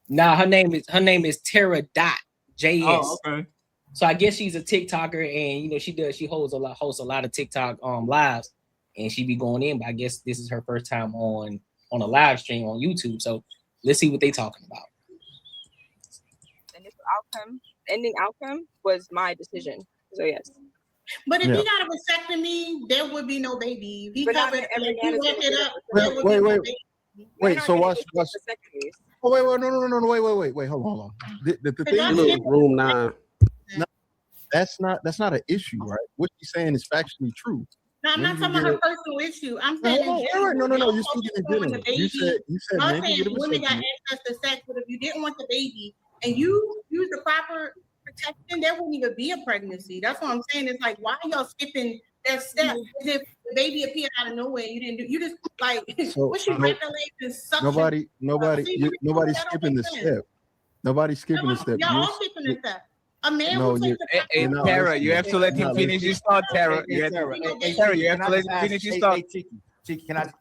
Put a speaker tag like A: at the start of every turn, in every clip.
A: Nah, her name is Tara Dot JS.
B: Oh, okay.
A: So I guess she's a TikToker, and she hosts a lot of TikTok lives, and she be going in. But I guess this is her first time on a live stream on YouTube. So let's see what they talking about.
C: Initial ending outcome was my decision. So yes.
D: But if he got a vasectomy, there would be no baby. If he covered it,
C: every
D: if he
C: man is
D: wrapped
C: gonna
D: it
C: get
D: up,
C: a
D: there would be no baby.
E: Wait, so watch.
C: vasectomies.
E: Oh, wait, hold on. The thing is,
F: room 9.
E: that's not an issue, right? What she's saying is factually true.
D: No, I'm not talking about her personal issue. I'm saying in general.
E: No. You're speaking in general. You said
D: I
E: men
D: was
E: can get a
D: saying women got
E: vasectomy.
D: access to sex, but if you didn't want the baby and you use the proper protection, there wouldn't even be a pregnancy. That's what I'm saying. It's like, why are y'all skipping that step? As if the baby appeared out of nowhere, you didn't do. You just like what she wrapped her legs and suction.
E: Nobody's skipping the step. Nobody's skipping the step.
D: Y'all all skipping the step. A man
E: No,
D: will take
B: Hey,
D: the
B: Tara, you have to let him finish his thought, Tara. You have to let him finish his thought.
G: Cheeky, can I?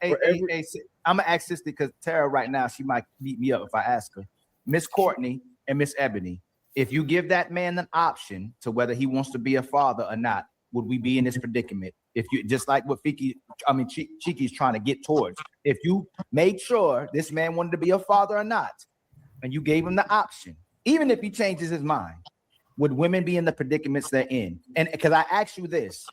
G: I'm gonna ask this because Tara right now she might beat me up if I ask her. Miss Courtney and Miss Ebony, if you give that man an option to whether he wants to be a father or not, would we be in this predicament? If you just like what Cheeky's trying to get towards, if you made sure this man wanted to be a father or not, and you gave him the option, even if he changes his mind, would women be in the predicaments they're in? And because I ask you this,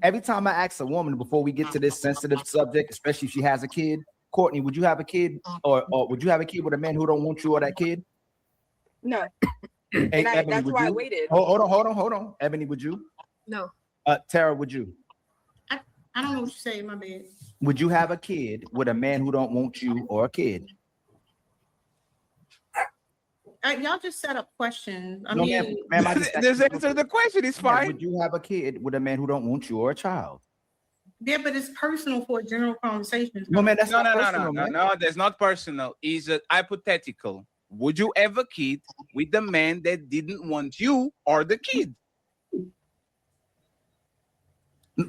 G: every time I ask a woman before we get to this sensitive subject, especially if she has a kid, Courtney, would you have a kid, or would you have a kid with a man who don't want you or that kid?
C: No.
G: Hey, Ebony,
C: that's
G: would
C: why I
G: you?
C: waited.
G: Hold on. Ebony, would you?
C: No.
G: Tara, would you?
D: I don't know what you say, my bad.
G: Would you have a kid with a man who don't want you or a kid?
D: Y'all just set up questions. I
G: No,
D: mean,
G: ma'am, I just
B: Just answer the question. It's fine.
G: Would you have a kid with a man who don't want you or a child?
D: yeah, but it's personal for a general conversation.
G: No, man, that's
B: No,
G: not
B: no,
G: personal,
B: no,
G: man.
B: no. That's not personal. It's hypothetical. Would you have a kid with the man that didn't want you or the kid?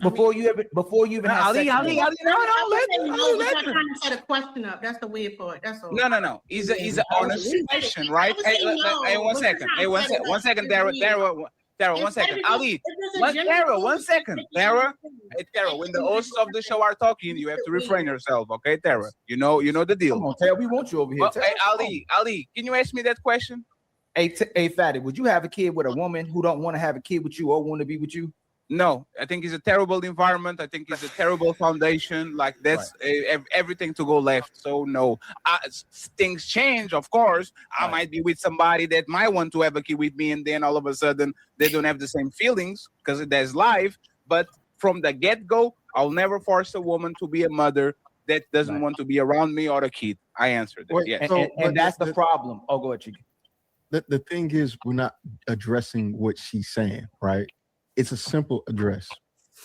G: Before you even have
B: Ali,
G: sex,
B: Ali,
G: man.
B: Ali, no, let
D: I'm trying to set a question up. That's the weird part. That's all.
B: No. It's an honest question, right? Hey, one second. Hey, one second, Tara, one second. Ali, one second. Tara, when the hosts of the show are talking, you have to refrain yourself, okay, Tara? You know the deal.
G: Come on, Tara, we want you over here. Tara.
B: Hey, Ali, can you ask me that question?
G: Hey, Fatty, would you have a kid with a woman who don't want to have a kid with you or want to be with you?
B: No, I think it's a terrible environment. I think it's a terrible foundation. Like that's everything to go left. So no, things change. Of course, I might be with somebody that might want to have a kid with me, and then all of a sudden they don't have the same feelings because there's life. But from the get-go, I'll never force a woman to be a mother that doesn't want to be around me or a kid. I answered that. Yes.
G: And that's the problem. Oh, go ahead, Chicky.
E: The thing is, we're not addressing what she's saying, right? It's a simple address.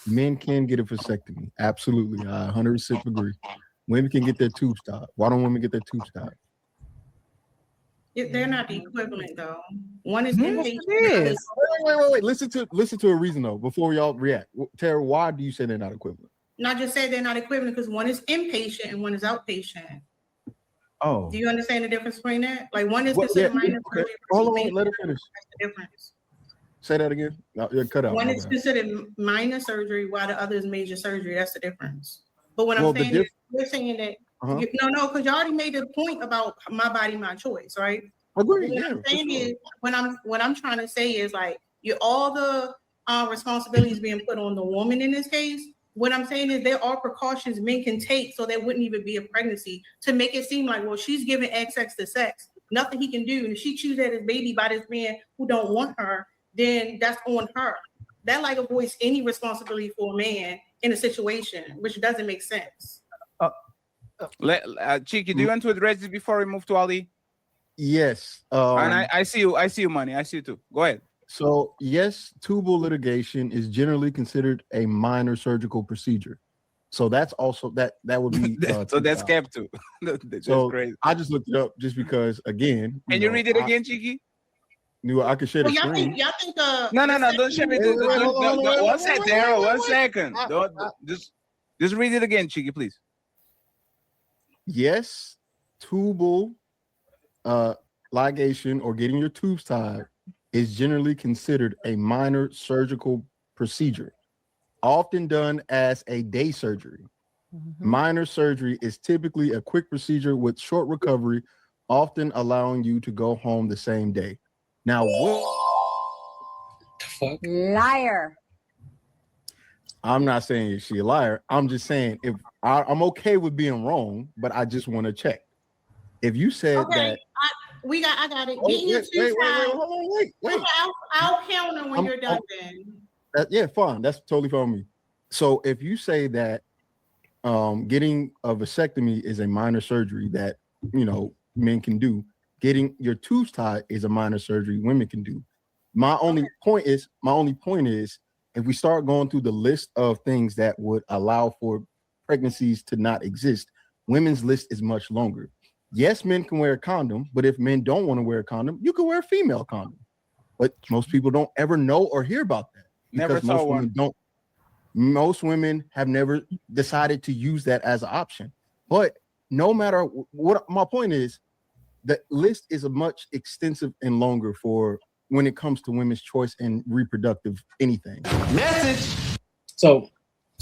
E: Men can get a vasectomy. Absolutely. I 100% agree. Women can get their tube stopped. Why don't women get their tube stopped?
D: They're not the equivalent though. One is
E: Wait. Listen to a reason though before y'all react. Tara, why do you say they're not equivalent?
D: Not just say they're not equivalent because one is inpatient and one is outpatient.
G: Oh.
D: Do you understand the difference between that? Like one is considered minor surgery.
E: Hold on, let her finish.
D: That's the difference.
E: Say that again. No, you're cut out.
D: One is considered minor surgery while the other is major surgery. That's the difference. But what I'm saying is, we're saying that because you already made the point about my body, my choice, right?
E: Agree.
D: What I'm saying is, what I'm trying to say is like all the responsibilities being put on the woman in this case. What I'm saying is there are precautions men can take so there wouldn't even be a pregnancy to make it seem like, well, she's giving access to sex. Nothing he can do. And if she chooses that as baby by this man who don't want her, then that's on her. That like avoids any responsibility for a man in a situation, which doesn't make sense.
B: Cheeky, do you want to address this before we move to Ali?
E: Yes.
B: And I see you, Money. I see you too. Go ahead.
E: So yes, tubal litigation is generally considered a minor surgical procedure. So that's also that would be
B: so that's kept too. That's
E: so
B: crazy.
E: I just looked it up just because again.
B: Can you read it again, Cheeky?
E: I can share the screen.
D: Y'all think
B: No, don't share it. One second, Daryl. 1 second. Just read it again, Cheeky, please.
E: Yes, tubal ligation or getting your tubes tied is generally considered a minor surgical procedure, often done as a day surgery. Minor surgery is typically a quick procedure with short recovery, often allowing you to go home the same day. Now,
A: Fuck.
F: Liar.
E: I'm not saying she a liar. I'm just saying if I'm okay with being wrong, but I just want to check. If you said
D: Okay,
E: that,
D: I got it.
E: Oh,
D: Getting your tubes tied.
E: wait.
D: Okay, I'll counter when you're done. Then
E: Yeah, fine. That's totally fine with me. So if you say that getting a vasectomy is a minor surgery that men can do, getting your tubes tied is a minor surgery women can do. My only point is if we start going through the list of things that would allow for pregnancies to not exist, women's list is much longer. Yes, men can wear a condom, but if men don't want to wear a condom, you can wear a female condom. But most people don't ever know or hear about that.
B: Never saw one.
E: Most women have never decided to use that as an option. But no matter what, my point is, the list is a much extensive and longer for when it comes to women's choice and reproductive anything.
G: Message.
A: So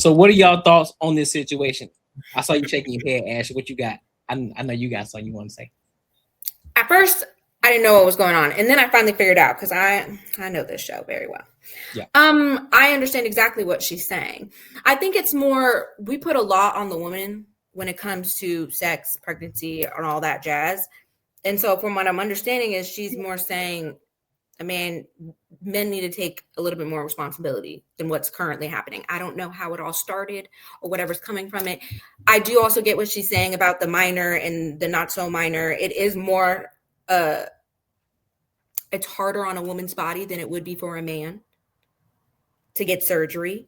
A: what are y'all thoughts on this situation? I saw you shaking your head, Ash. What you got? I know you got something you want to say.
H: At first, I didn't know what was going on, and then I finally figured out because I know this show very well.
A: Yeah.
H: I understand exactly what she's saying. I think it's more we put a lot on the woman when it comes to sex, pregnancy, and all that jazz. And so, from what I'm understanding, is she's more saying, men need to take a little bit more responsibility than what's currently happening. I don't know how it all started or whatever's coming from it. I do also get what she's saying about the minor and the not so minor. It is more, it's harder on a woman's body than it would be for a man to get surgery.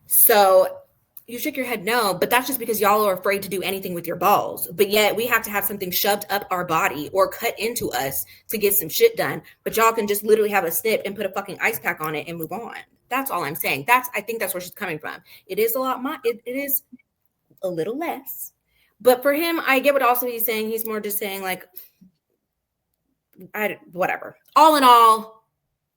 H: So you shake your head no, but that's just because y'all are afraid to do anything with your balls. But yet we have to have something shoved up our body or cut into us to get some shit done. But y'all can just literally have a snip and put a fucking ice pack on it and move on. That's all I'm saying. I think that's where she's coming from. It is a lot. It is a little less. But for him, I get what also he's saying. He's more just saying like, whatever. All in all,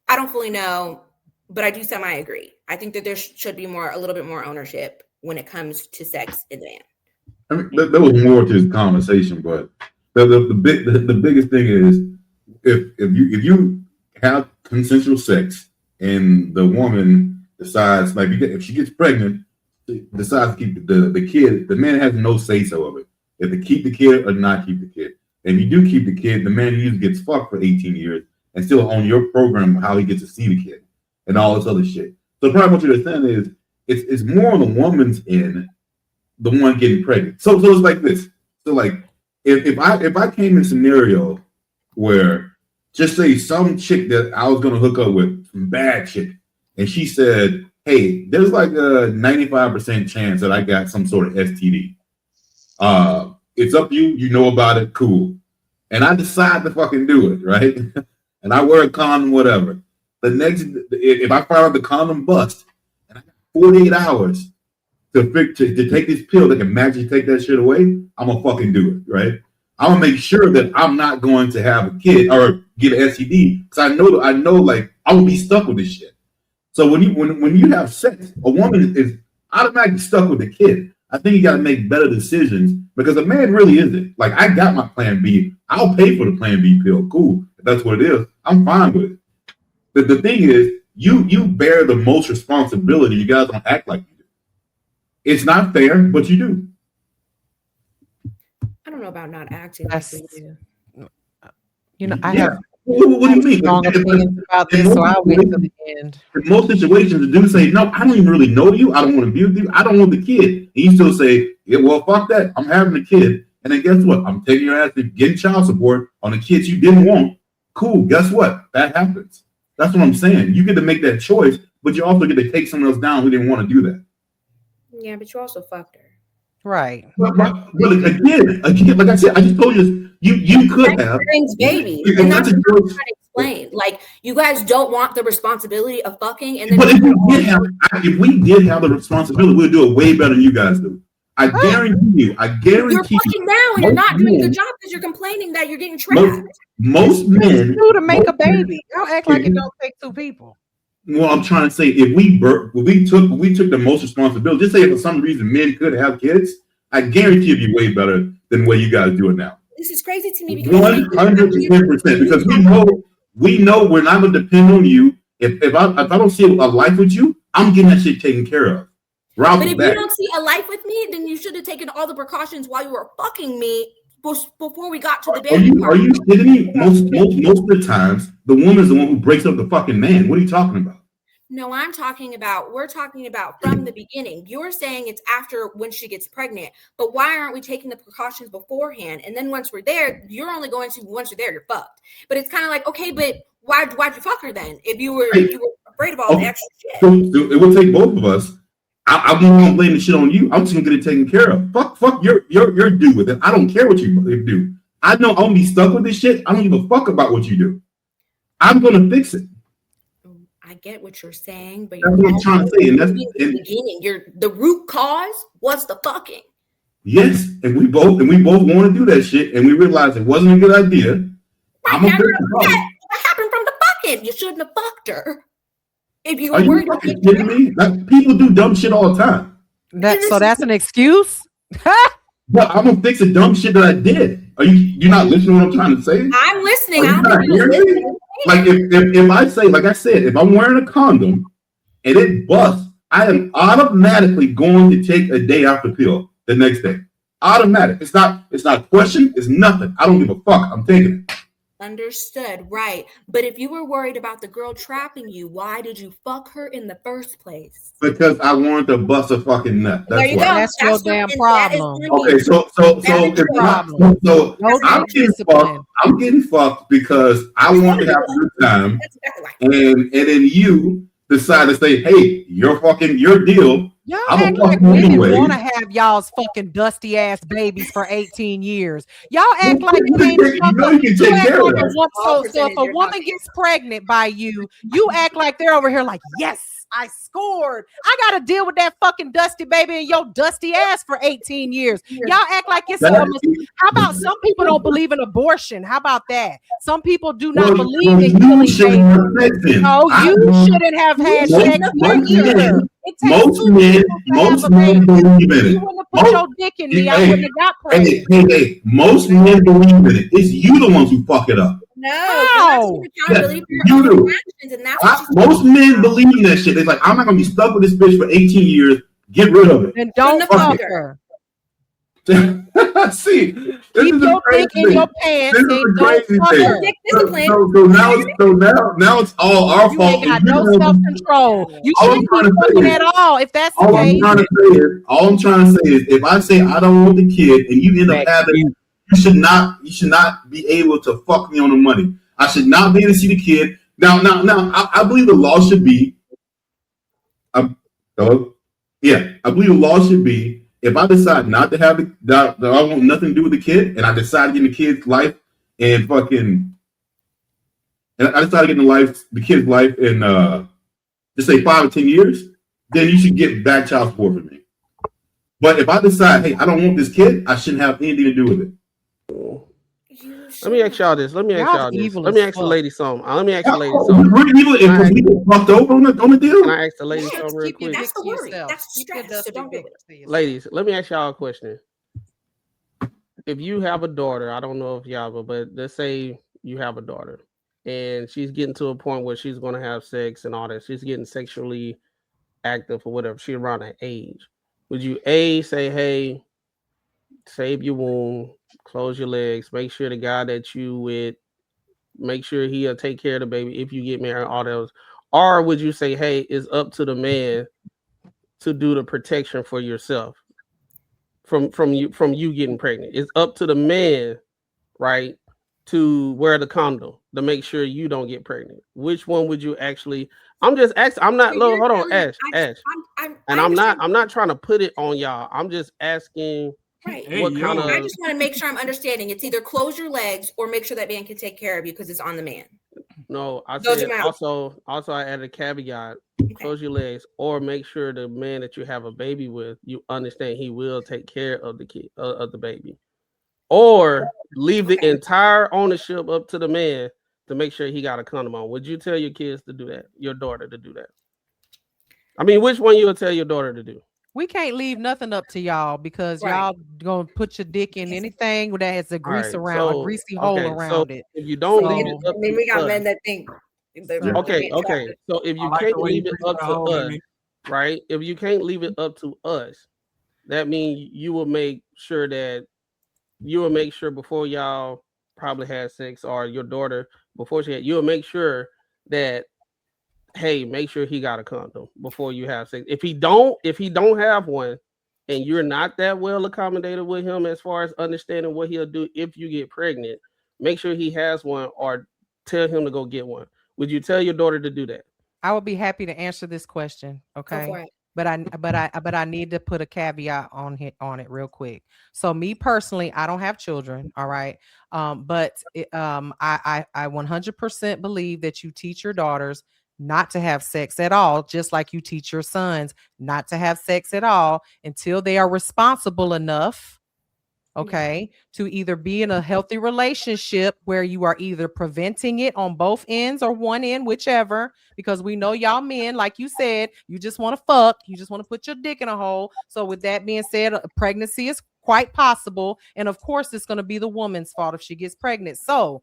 H: I don't fully know, but I do semi-agree. I think that there should be a little bit more ownership when it comes to sex in the man.
I: I mean, there was more to this conversation, but the biggest thing is if you have consensual sex and the woman decides, like, if she gets pregnant, decides to keep the kid, the man has no say so of it. If to keep the kid or not keep the kid. And if you do keep the kid, the man usually gets fucked for 18 years and still on your program how he gets to see the kid and all this other shit. So probably what you're saying is it's more on the woman's end, the one getting pregnant. So it's like this. So like if I came in a scenario where just say some chick that I was gonna hook up with, some bad chick, and she said, hey, there's like a 95% chance that I got some sort of STD. It's up to you. You know about it. Cool. And I decide to fucking do it, right? And I wear a condom, whatever. If I find out the condom bust, and I got 48 hours to take this pill that can magically take that shit away, I'm gonna fucking do it, right? I'm gonna make sure that I'm not going to have a kid or get an STD because I know, like I will be stuck with this shit. So when you have sex, a woman is automatically stuck with the kid. I think you got to make better decisions because a man really isn't. Like, I got my plan B. I'll pay for the plan B pill. Cool. If that's what it is, I'm fine with it. But the thing is, you bear the most responsibility. You guys don't act like you do. It's not fair, but you do.
H: I don't know about not acting like we do.
J: I have
I: what do you mean?
J: strong opinions about this, so I'll wait till the end.
I: In most situations, the dude say, no, I don't even really know you. I don't want to be with you. I don't want the kid. And you still say, yeah, well, fuck that. I'm having a kid. And then guess what? I'm taking your ass to getting child support on the kids you didn't want. Cool. Guess what? That happens. That's what I'm saying. You get to make that choice, but you also get to take someone else down who didn't want to do that.
H: Yeah, but you also fucked her.
J: Right.
I: But again, like I said, I just told you, you could have.
H: Baby. And that's what I'm trying to explain. Like, you guys don't want the responsibility of fucking. And then
I: but if we did have the responsibility, we'd do it way better than you guys do. I guarantee you. I guarantee
H: you're fucking now and you're not doing a good job because you're complaining that you're getting trapped.
I: Most men
J: do to make a baby. Y'all act like it don't take two people.
I: Well, I'm trying to say, if we took the most responsibility, just say if for some reason men could have kids, I guarantee it'd be way better than the way you guys do it now.
H: This is crazy to me because
I: 110%, because we know we're not gonna depend on you. If I don't see a life with you, I'm getting that shit taken care of.
H: But if you don't see a life with me, then you should have taken all the precautions while you were fucking me before we got to the baby.
I: Are you kidding me? Most of the times, the woman's the one who breaks up the fucking man. What are you talking about?
H: No, we're talking about from the beginning. You're saying it's after when she gets pregnant, but why aren't we taking the precautions beforehand? And then once we're there, you're only going to, once you're there, you're fucked. But it's kind of like, okay, but why'd you fuck her then? If you were afraid of all the extra shit.
I: So it will take both of us. I'm not gonna blame the shit on you. I'm just gonna get it taken care of. Fuck your do with it. I don't care what you do. I know I'm gonna be stuck with this shit. I don't give a fuck about what you do. I'm gonna fix it.
H: I get what you're saying, but
I: that's what I'm trying to say. And that's
H: the beginning. The root cause was the fucking.
I: Yes, and we both want to do that shit, and we realized it wasn't a good idea.
H: Right, what happened from the fucking? You shouldn't have fucked her. If you were worried about
I: kidding me? Like, people do dumb shit all the time.
J: So that's an excuse?
I: But I'm gonna fix the dumb shit that I did. You're not listening to what I'm trying to say?
H: I'm listening.
I: Like if I say, like I said, if I'm wearing a condom and it busts, I am automatically going to take a day off the pill the next day. Automatic. It's not a question. It's nothing. I don't give a fuck. I'm taking it.
H: Understood, right? But if you were worried about the girl trapping you, why did you fuck her in the first place?
I: Because I wanted to bust a fucking nut.
H: There you go.
J: That's your damn problem.
I: Okay, so I'm getting fucked because I want to have a good time, and then you decide to say, "Hey, your deal."
J: Y'all act like women want to have y'all's fucking dusty ass babies for 18 years. Y'all act like it ain't something. So if a woman gets pregnant by you, you act like they're over here like, yes, I scored. I got to deal with that fucking dusty baby and your dusty ass for 18 years. Y'all act like it's how about some people don't believe in abortion? How about that? Some people do not believe in killing babies. No, you shouldn't have had sex either.
I: Most men believe in it.
J: You wouldn't have put your dick in me. I wouldn't have got pregnant.
I: Hey, most men believe in it. It's you the ones who fuck it up.
H: No,
I: you do. Most men believe in that shit. They're like, I'm not gonna be stuck with this bitch for 18 years. Get rid of it.
J: And don't fuck her.
I: See,
J: keep your dick in your pants and don't fuck her.
I: So now it's all our fault.
J: You ain't got no self-control. You shouldn't be fucking at all if that's the case.
I: All I'm trying to say is, if I say I don't want the kid and you end up having, you should not be able to fuck me on the money. I should not be able to see the kid. Now, I believe the law should be. I believe the law should be, if I decide not to have I want nothing to do with the kid, and I decide to get in the kid's life and I decided to get in the kid's life in just say 5 or 10 years, then you should get back child support from me. But if I decide, hey, I don't want this kid, I shouldn't have anything to do with it.
F: Let me ask y'all this. Let me ask the lady something.
I: We're evil if we get fucked over on the deal.
F: Can I ask the lady something real quick?
H: That's the worry. That's the stress. So don't do it.
F: Ladies, let me ask y'all a question. If you have a daughter, I don't know if y'all, but let's say you have a daughter and she's getting to a point where she's going to have sex and all that. She's getting sexually active or whatever. She's around that age. Would you say, hey, save your womb, close your legs, make sure the guy that you with, make sure he'll take care of the baby if you get married, all those? Or would you say, hey, it's up to the man to do the protection for yourself from you getting pregnant? It's up to the man, right, to wear the condom to make sure you don't get pregnant. Which one would you actually? I'm just asking. I'm not. Hold on, Ash. I'm not trying to put it on y'all. I'm just asking.
H: Right. I just want to make sure I'm understanding. It's either close your legs or make sure that man can take care of you because it's on the man.
F: No, I
H: Those
F: said
H: are my
F: also I added a caveat. Close your legs, or make sure the man that you have a baby with, you understand he will take care of the kid of the baby, or leave the entire ownership up to the man to make sure he got a condom on. Would you tell your kids to do that? Your daughter to do that? I mean, which one you would tell your daughter to do?
J: We can't leave nothing up to y'all because y'all gonna put your dick in anything that has a grease around, a greasy hole around it.
F: If you don't leave it up,
H: we got men that think.
F: Okay. So if you can't leave it up to us, right? If you can't leave it up to us, that means you will make sure before y'all probably had sex, or your daughter before you'll make sure that, hey, make sure he got a condom before you have sex. If he don't have one, and you're not that well accommodated with him as far as understanding what he'll do if you get pregnant, make sure he has one, or tell him to go get one. Would you tell your daughter to do that?
J: I would be happy to answer this question. Okay. But I need to put a caveat on it real quick. So me personally, I don't have children. All right. But I 100% believe that you teach your daughters not to have sex at all, just like you teach your sons not to have sex at all until they are responsible enough, okay, to either be in a healthy relationship where you are either preventing it on both ends or one end, whichever, because we know y'all men, like you said, you just want to fuck, you just want to put your dick in a hole. So with that being said, pregnancy is quite possible, and of course it's going to be the woman's fault if she gets pregnant. So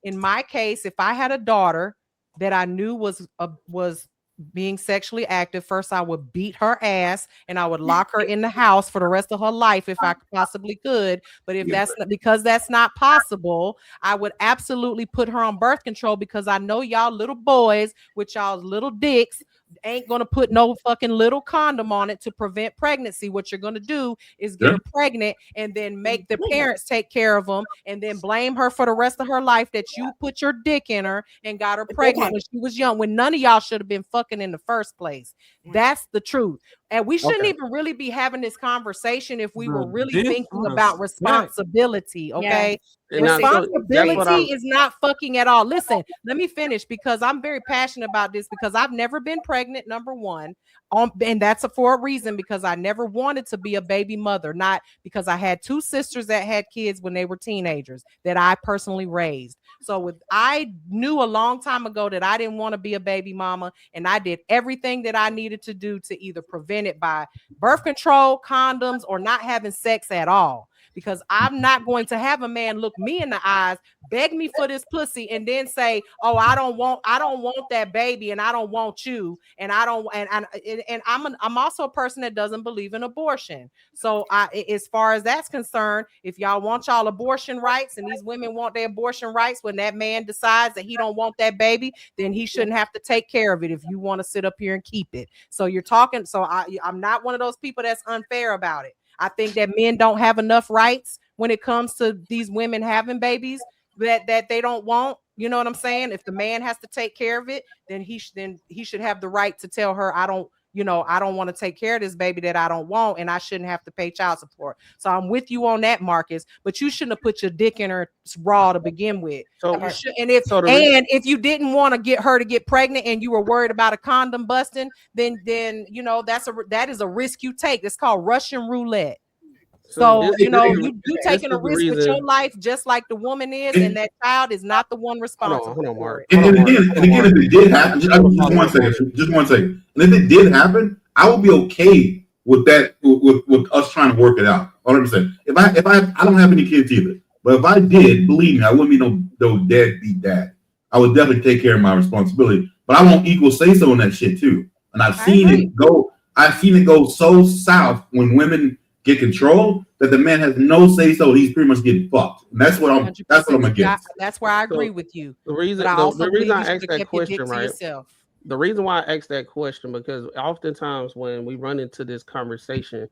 J: in my case, if I had a daughter that I knew was being sexually active, first I would beat her ass and I would lock her in the house for the rest of her life if I possibly could. But if that's not possible, I would absolutely put her on birth control, because I know y'all little boys with y'all's little dicks ain't gonna put no fucking little condom on it to prevent pregnancy. What you're gonna do is get her pregnant and then make the parents take care of them, and then blame her for the rest of her life that you put your dick in her and got her pregnant when she was young, when none of y'all should have been fucking in the first place. That's the truth. And we shouldn't even really be having this conversation if we were really thinking about responsibility. Okay. Responsibility is not fucking at all. Listen, let me finish, because I'm very passionate about this, because I've never been pregnant, number one. And that's for a reason, because I never wanted to be a baby mother, not because I had two sisters that had kids when they were teenagers that I personally raised. So I knew a long time ago that I didn't want to be a baby mama, and I did everything that I needed to do to either prevent it by birth control, condoms, or not having sex at all. Because I'm not going to have a man look me in the eyes, beg me for this pussy, and then say, "Oh, I don't want that baby, and I don't want you, and I don't." And I'm also a person that doesn't believe in abortion. So as far as that's concerned, if y'all want y'all abortion rights, and these women want their abortion rights, when that man decides that he don't want that baby, then he shouldn't have to take care of it. If you want to sit up here and keep it, so you're talking. So I'm not one of those people that's unfair about it. I think that men don't have enough rights when it comes to these women having babies that they don't want. You know what I'm saying? If the man has to take care of it, then he should have the right to tell her, I don't want to take care of this baby that I don't want, and I shouldn't have to pay child support. So I'm with you on that, Marcus, but you shouldn't have put your dick in her raw to begin with. So if you didn't want to get her to get pregnant and you were worried about a condom busting, then that is a risk you take. It's called Russian roulette. So you taking a risk with your life just like the woman is, and that child is not the one responsible for it.
I: And again, if it did happen, just one second. And if it did happen, I would be okay with that, with us trying to work it out. 100%. If I don't have any kids either, but if I did, believe me, I wouldn't be no deadbeat dad. I would definitely take care of my responsibility. But I want equal say so on that shit too. And I've seen it go so south when women get control that the man has no say so. He's pretty much getting fucked. And that's what I'm against.
J: That's where I agree with you.
F: The reason I asked that question, right? The reason why I asked that question, because oftentimes when we run into this conversation,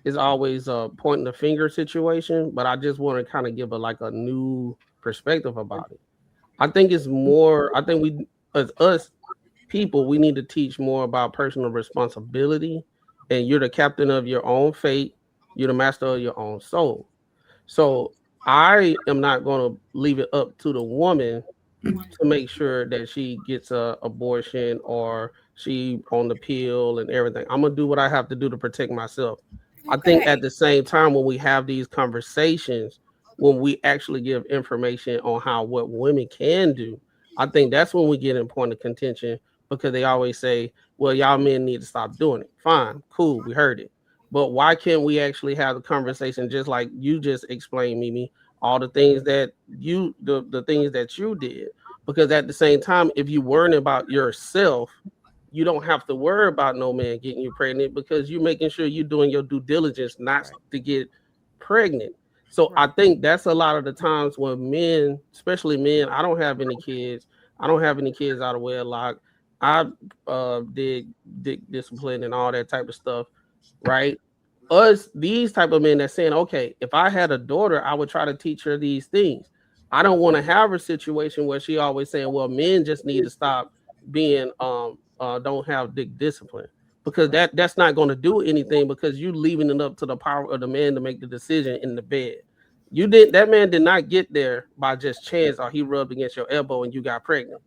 F: it's always a pointing the finger situation. But I just want to kind of give a new perspective about it. I think it's more. I think we, as us people, we need to teach more about personal responsibility, and you're the captain of your own fate. You're the master of your own soul. So I am not going to leave it up to the woman to make sure that she gets a abortion or she on the pill and everything. I'm gonna do what I have to do to protect myself. I think at the same time, when we have these conversations, when we actually give information on what women can do, I think that's when we get in point of contention, because they always say, well, y'all men need to stop doing it. Fine, cool, we heard it. But why can't we actually have the conversation just like you just explained, Mimi, all the things that the things that you did? Because at the same time, if you worrying about yourself, you don't have to worry about no man getting you pregnant, because you're making sure you're doing your due diligence not to get pregnant. So I think that's a lot of the times when men, especially men, I don't have any kids. I don't have any kids out of wedlock. I did discipline and all that type of stuff, right? These type of men that's saying, okay, if I had a daughter, I would try to teach her these things. I don't want to have a situation where she always saying, well, men just need to stop being don't have dick discipline, because that's not going to do anything, because you leaving it up to the power of the man to make the decision in the bed. That man did not get there by just chance, or he rubbed against your elbow and you got pregnant.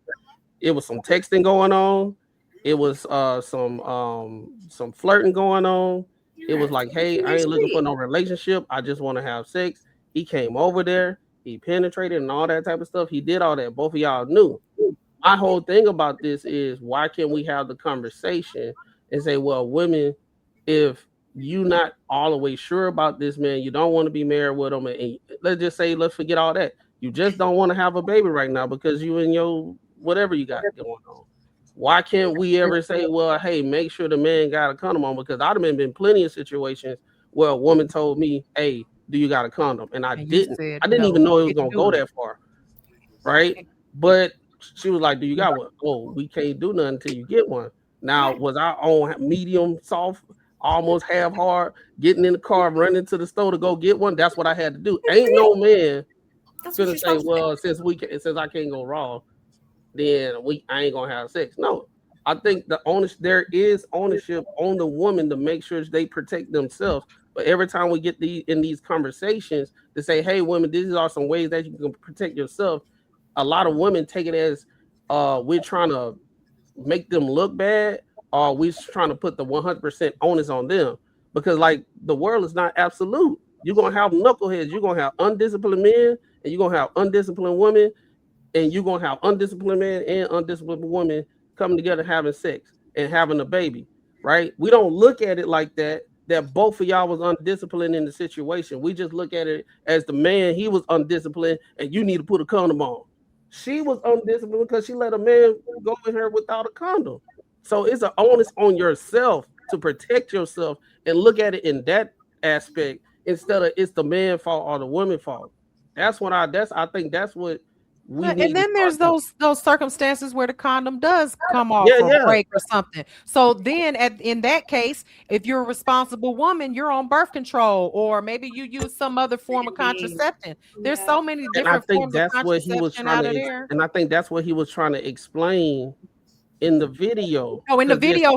F: It was some texting going on. It was some flirting going on. It was like, hey, I ain't looking for no relationship. I just want to have sex. He came over there. He penetrated and all that type of stuff. He did all that. Both of y'all knew. My whole thing about this is, why can't we have the conversation and say, well, women, if you not all the way sure about this man, you don't want to be married with him, and let's just say, let's forget all that. You just don't want to have a baby right now because you and your whatever you got going on. Why can't we ever say, well, hey, make sure the man got a condom on? Because I've been plenty of situations where a woman told me, hey, do you got a condom? And I didn't even know it was going to go that far. Right. But she was like, do you got one? Oh, we can't do nothing until you get one. Now, was I on medium, soft, almost half hard, getting in the car, running to the store to go get one? That's what I had to do. Ain't no man gonna say, well, since I can't go raw, then I ain't gonna have sex. No, I think there is ownership on the woman to make sure they protect themselves. But every time we get in these conversations to say, hey, women, these are some ways that you can protect yourself, a lot of women take it as we're trying to make them look bad, or we're trying to put the 100% onus on them. Because like, the world is not absolute. You're gonna have knuckleheads, you're gonna have undisciplined men, and you're gonna have undisciplined women, and you're gonna have undisciplined men and undisciplined women coming together having sex and having a baby, right? We don't look at it like that both of y'all was undisciplined in the situation. We just look at it as the man, he was undisciplined, and you need to put a condom on. She was undisciplined because she let a man go in her without a condom. So it's an onus on yourself to protect yourself and look at it in that aspect instead of it's the man's fault or the woman's fault. I think that's what we need.
J: And then there's those circumstances where the condom does come off or break or something. So then in that case, if you're a responsible woman, you're on birth control, or maybe you use some other form of contraception. There's so many different forms of contraception out of there.
F: And I think that's what he was trying to explain in the video.
J: Oh, in the video,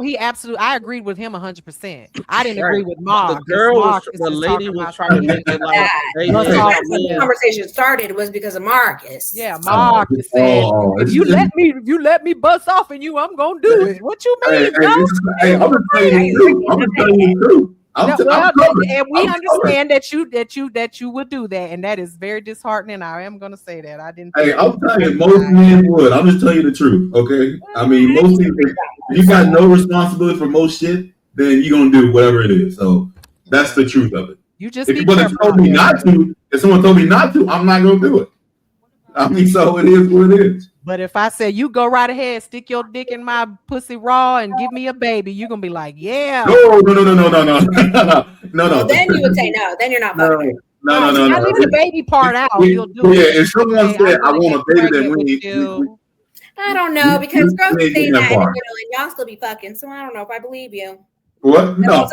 J: I agreed with him 100%. I didn't agree with Mark.
F: The lady was trying to make it like
H: that's when the conversation started, was because of Marcus.
J: Yeah, Mark said, if you let me bust off in you, I'm gonna do it. What you mean?
I: I'm gonna tell you the truth.
J: And we understand that you would do that, and that is very disheartening. I am gonna say that I didn't.
I: Hey, I'm telling you, most men would. I'm just telling you the truth, okay? I mean, most people, if you got no responsibility for most shit, then you're gonna do whatever it is. So that's the truth of it.
J: You just
I: if someone told me not to, I'm not gonna do it. I mean, so it is what it is.
J: But if I say you go right ahead, stick your dick in my pussy raw and give me a baby, you're gonna be like, yeah.
I: No.
H: Well, then you would say no. Then you're not fucking.
I: No.
J: I leave the baby part out. You'll do
I: it. If someone said I want a baby, then we need.
H: I don't know, because girls are saying that, and y'all still be fucking. So I don't know if I believe you.
I: What? No.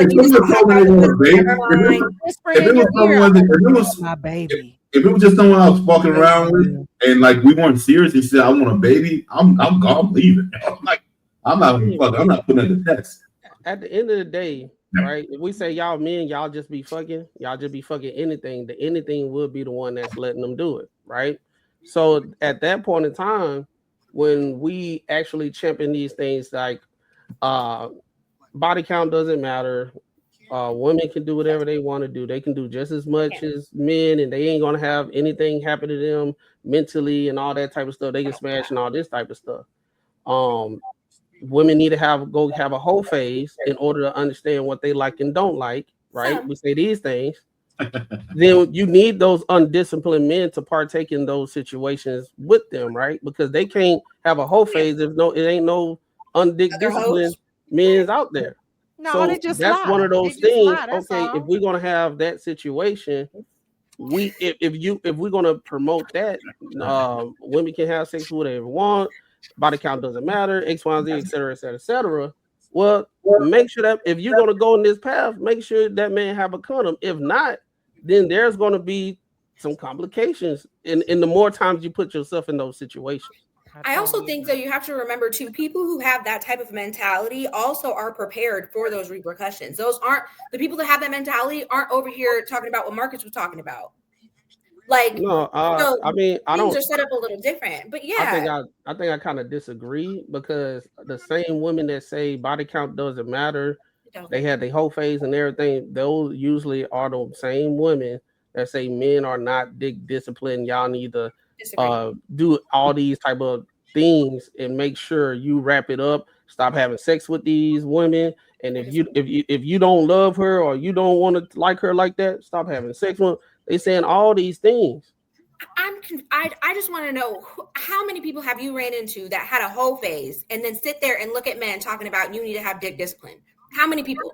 I: If it was just someone I was fucking around with, and like we weren't serious, he said I want a baby, I'm leaving. I'm not putting it to test.
F: At the end of the day, right? If we say y'all men, y'all just be fucking anything, the anything would be the one that's letting them do it, right? So at that point in time, when we actually champion these things like body count doesn't matter. Women can do whatever they want to do. They can do just as much as men, and they ain't gonna have anything happen to them mentally and all that type of stuff. They can smash and all this type of stuff. Women need to go have a whole phase in order to understand what they like and don't like. Right? We say these things. Then you need those undisciplined men to partake in those situations with them, right? Because they can't have a whole phase if it ain't no undisciplined men's out there.
J: No,
F: so
J: they just
F: that's
J: lie.
F: one of those
J: They just
F: things.
J: lie, that's
F: Okay,
J: all.
F: if we're gonna have that situation, if we're gonna promote that, women can have sex with whatever they want, body count doesn't matter, X, Y, Z, etc., etc., etc. Well, make sure that if you're gonna go in this path, make sure that man have a condom. If not, then there's gonna be some complications in the more times you put yourself in those situations.
H: I also think that you have to remember too, people who have that type of mentality also are prepared for those repercussions. Those aren't the people that have that mentality aren't over here talking about what Marcus was talking about. Like,
F: no, I mean, I don't.
H: Things are set up a little different, but yeah.
F: I think I kind of disagree because the same women that say body count doesn't matter, they had their whole phase and everything. Those usually are the same women that say men are not disciplined. Y'all need to do all these type of things and make sure you wrap it up. Stop having sex with these women, and if you don't love her or you don't want to like her like that, stop having sex with her. They saying all these things.
H: I just want to know how many people have you ran into that had a whole phase and then sit there and look at men talking about you need to have dick discipline. How many people?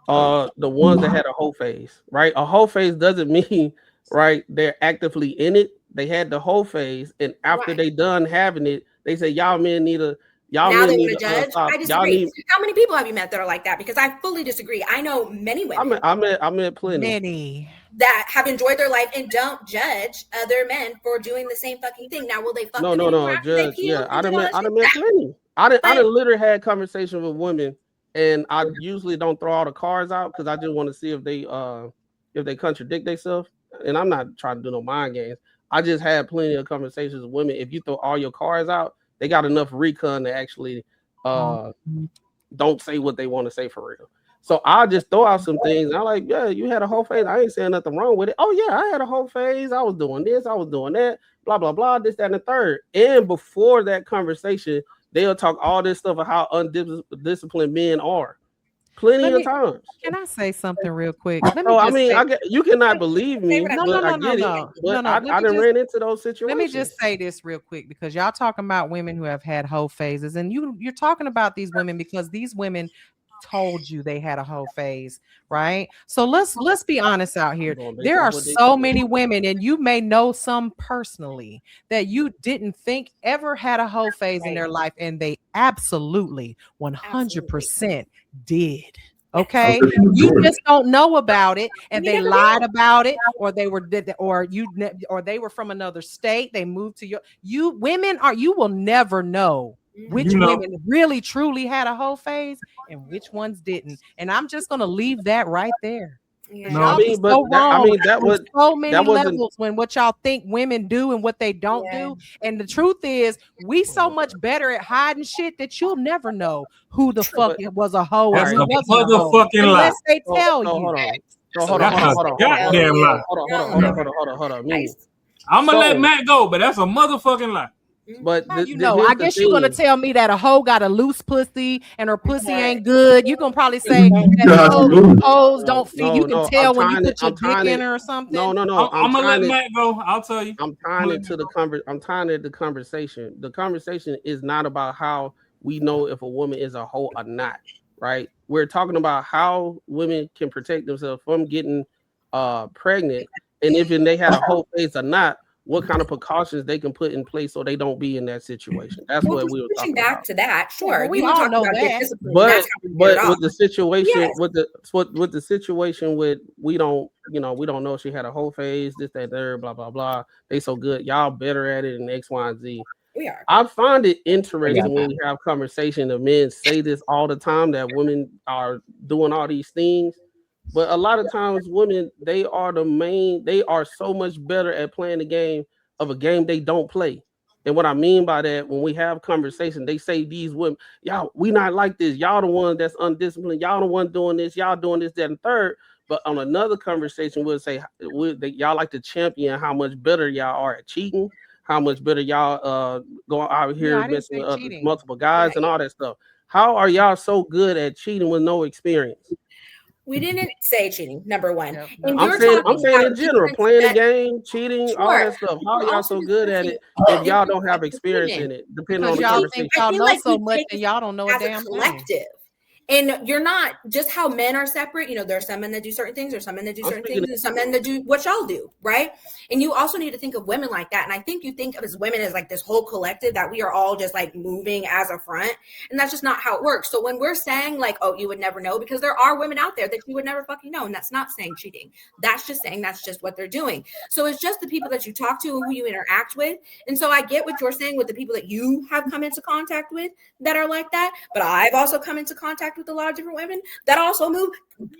F: The ones that had a whole phase, right? A whole phase doesn't mean right they're actively in it. They had the whole phase, and after they done having it, they say y'all men need to. Y'all
H: now
F: men
H: they
F: need
H: want to judge.
F: stop.
H: I disagree. How many people have you met that are like that? Because I fully disagree. I know many women.
F: I met plenty.
J: Many
H: that have enjoyed their life and don't judge other men for doing the same fucking thing. Now, will they fuck?
F: No, judge. Yeah, I done met plenty. I done literally had conversations with women, and I usually don't throw all the cards out because I just want to see if they contradict themselves. And I'm not trying to do no mind games. I just had plenty of conversations with women. If you throw all your cards out, they got enough recon to actually don't say what they want to say for real. So I just throw out some things. And I'm like, yeah, you had a whole phase. I ain't saying nothing wrong with it. Oh yeah, I had a whole phase. I was doing this, I was doing that, blah, blah, blah, this, that, and the third. And before that conversation, they'll talk all this stuff of how undisciplined men are. Plenty of times.
J: Can I say something real quick?
F: You cannot believe me. No. I done ran into those situations.
J: Let me just say this real quick because y'all talking about women who have had whole phases, and you're talking about these women because these women told you they had a whole phase, right? So let's be honest out here. There are so many women, and you may know some personally that you didn't think ever had a whole phase in their life, and they absolutely 100% did. Okay, you just don't know about it, and they lied about it, or they were from another state. They moved to you will never know which women really truly had a whole phase and which ones didn't. And I'm just gonna leave that right there.
F: Yeah. No, that was
J: so many levels when what y'all think women do and what they don't do. And the truth is, we so much better at hiding shit that you'll never know who the fuck it was a hoe.
K: That's a motherfucking lie.
J: Unless they tell you.
F: Hold on.
K: I'm gonna let Matt go, but that's a motherfucking lie.
F: But
J: I guess you're gonna tell me that a hoe got a loose pussy and her pussy ain't good. You're gonna probably say that hoes don't fit. You can tell when you put your dick in her or something.
F: No.
K: I'm gonna let Matt go. I'll tell you.
F: I'm tying it to the conversation. The conversation is not about how we know if a woman is a hoe or not, right? We're talking about how women can protect themselves from getting pregnant, and if they had a whole phase or not. What kind of precautions they can put in place so they don't be in that situation? That's what we were talking
H: back
F: about.
H: To that, sure.
J: We all know that.
F: But with the situation, with the situation with we don't know if she had a whole phase, this, that, there, blah, blah, blah. They so good, y'all better at it than X, Y, and Z.
H: We are.
F: I find it interesting when we have conversation of men say this all the time that women are doing all these things. But a lot of times women, they are so much better at playing the game of a game they don't play. And what I mean by that, when we have conversation, they say these women, y'all, we not like this. Y'all the one that's undisciplined. Y'all the one doing this. Y'all doing this, that, and third. But on another conversation, we'll say y'all like to champion how much better y'all are at cheating, how much better y'all going out here messing with multiple guys and all that stuff. How are y'all so good at cheating with no experience?
H: We didn't say cheating, number one.
F: Yeah, I'm saying in general, playing the game, cheating, all that stuff. How are y'all so good at it if y'all don't have experience in it? Depending on the conversation.
J: Y'all know so much and y'all don't know a damn thing.
H: And you're not just how men are separate. You know, there are some men that do certain things, there's some men that do certain things, and some men that do what y'all do, right? And you also need to think of women like that. And I think you think of as women as like this whole collective that we are all just like moving as a front. And that's just not how it works. So when we're saying like, oh, you would never know, because there are women out there that you would never fucking know. And that's not saying cheating. That's just saying that's just what they're doing. So it's just the people that you talk to and who you interact with. And so I get what you're saying with the people that you have come into contact with that are like that. But I've also come into contact with a lot of different women that also move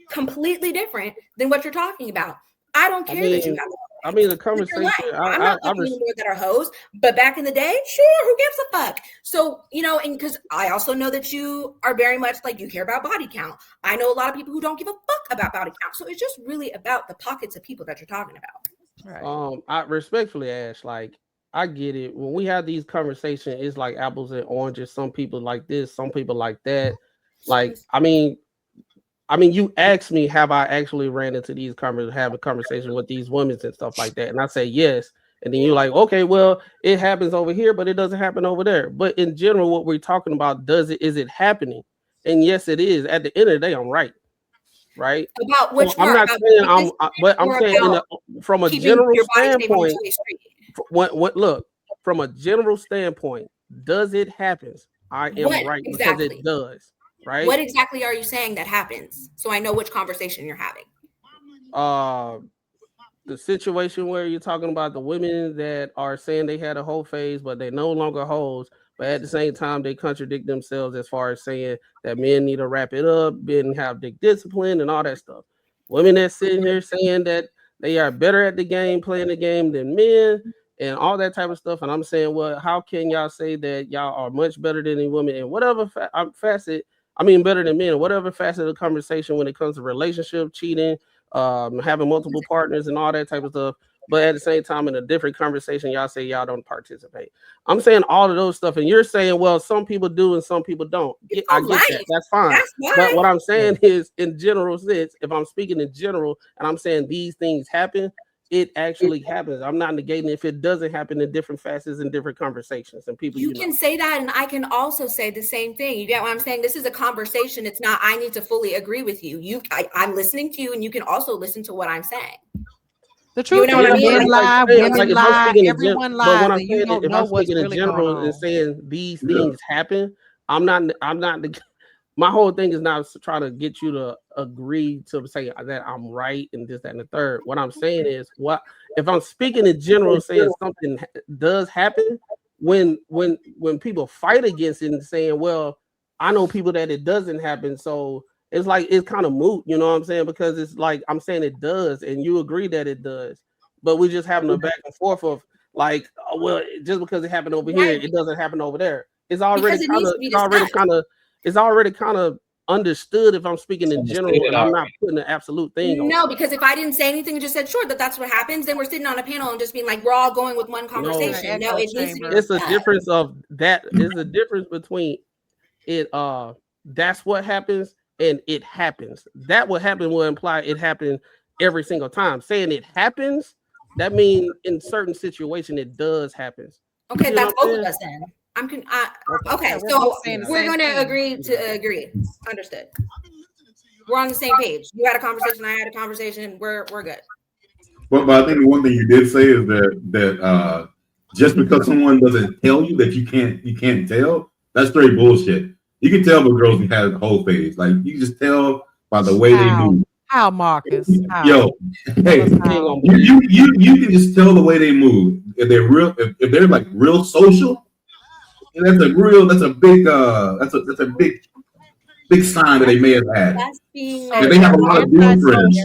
H: completely different than what you're talking about. I don't care that you have.
F: The conversation.
H: I'm not talking anymore that are hoes, but back in the day, sure, who gives a fuck? So, you know, and because I also know that you are very much like you care about body count. I know a lot of people who don't give a fuck about body count. So it's just really about the pockets of people that you're talking about.
F: Right. I respectfully, Ash, like, I get it. When we have these conversations, it's like apples and oranges. Some people like this, some people like that. Like, I mean, you asked me, have I actually ran into these have a conversation with these women and stuff like that? And I say yes. And then you're like, okay, well, it happens over here, but it doesn't happen over there. But in general, what we're talking about, is it happening? And yes, it is. At the end of the day, I'm right. Right?
H: About which
F: I'm not saying but I'm saying from a general standpoint. Look, from a general standpoint, does it happen? I am right because it does. Right?
H: What exactly are you saying that happens? So I know which conversation you're having.
F: The situation where you're talking about the women that are saying they had a whole phase, but they no longer hoes, but at the same time they contradict themselves as far as saying that men need to wrap it up, men have dick discipline and all that stuff. Women that sitting here saying that they are better at the game, playing the game than men, and all that type of stuff. And I'm saying, well, how can y'all say that y'all are much better than any women in whatever facet? I mean, better than men, whatever facet of the conversation when it comes to relationship, cheating, having multiple partners and all that type of stuff. But at the same time, in a different conversation, y'all say y'all don't participate. I'm saying all of those stuff. And you're saying, well, some people do and some people don't. I get that. That's fine. But what I'm saying is, in general sense, if I'm speaking in general and I'm saying these things happen, it actually happens. I'm not negating if it doesn't happen in different facets and different conversations and people.
H: You can say that, and I can also say the same thing. You get what I'm saying? This is a conversation. It's not. I need to fully agree with you. I'm listening to you, and you can also listen to what I'm saying.
J: The truth is, men lie, women lie, everyone lies.
F: But when I'm saying, if I'm speaking in general and saying these things happen, I'm not. My whole thing is not trying to get you to agree to say that I'm right and this, that, and the third. What I'm saying is, what if I'm speaking in general, saying something does happen when people fight against it and saying, well, I know people that it doesn't happen, so it's like it's kind of moot, you know what I'm saying? Because it's like I'm saying it does, and you agree that it does, but we're just having a back and forth of like, oh, well, just because it happened over here, it doesn't happen over there. It's already kind of understood if I'm speaking in general and I'm not putting an absolute thing on.
H: No, because if I didn't say anything and just said, sure, that's what happens, then we're sitting on a panel and just being like, we're all going with one conversation. No, it needs to be.
F: It's a difference of that. There's a difference between it. That's what happens and it happens. That what happened will imply it happened every single time. Saying it happens, that means in certain situation it does happen.
H: Okay, that's both of us then. Okay, so we're going to agree to agree. Understood. We're on the same page. You had a conversation. I had a conversation. We're good.
I: But I think the one thing you did say is that just because someone doesn't tell you that you can't tell, that's straight bullshit. You can tell the girls have a whole phase. Like you can just tell by the way they move.
J: How, Marcus? How?
I: Yo, hey, you can just tell the way they move. If they're real, if they're like real social. And that's a big sign that they may have had. If they have a lot of dude friends,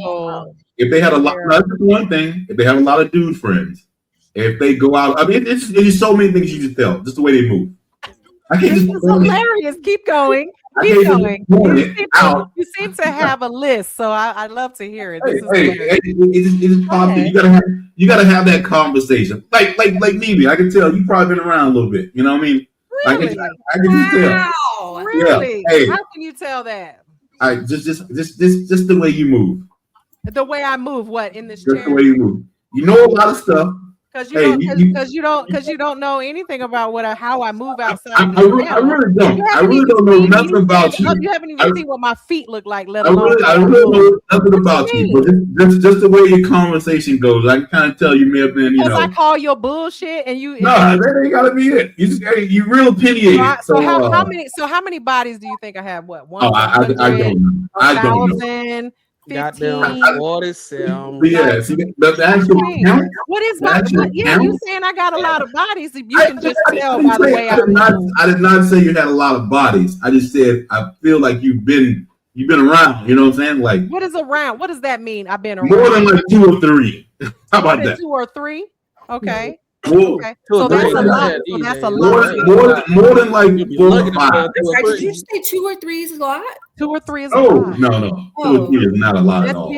I: if they had a lot, that's one thing. If they have a lot of dude friends, If they go out, I mean, it's just so many things you just tell, just the way they move. I can't
J: This
I: just
J: is hilarious. Keep going.
I: I
J: Keep
I: can't
J: going. You seem to have a list, so I'd love to hear it. This is hilarious.
I: It's popular. You gotta have that conversation. Like maybe I can tell you probably been around a little bit. You know what I mean?
J: Really?
I: I can just tell.
H: Wow.
J: Really?
I: Yeah. Hey.
J: How can you tell that?
I: I just the way you move.
J: The way I move, what in this
I: Just
J: chair?
I: the way you move. You know a lot of stuff.
J: Because you don't know anything about how I move outside.
I: I really don't. I really don't know nothing about you.
J: You haven't even seen what my feet look like, let alone.
I: I really know nothing about you. But just the way your conversation goes, I can kind of tell you may have been,
J: because I call your bullshit and you.
I: No, that ain't gotta be it. You real opinionated.
J: So how many bodies do you think I have? What one?
I: Oh, I don't know. I don't know.
F: 15, 47.
I: Yeah, see, the actual count.
J: What is my? You saying I got a lot of bodies? You can just tell by the way
I: I did not say you had a lot of bodies. I just said I feel like you've been around. You know what I'm saying? Like,
J: what is around? What does that mean? I've been around
I: more than like 2 or 3. How about that?
J: 2 or 3. Okay.
I: Well,
J: okay. So that's a lot. So that's a lot.
I: More than like 4 or 5.
H: Did you say 2 or 3 is a lot?
J: 2 or 3 is a lot.
I: No. 2 or 3 is not a lot at all.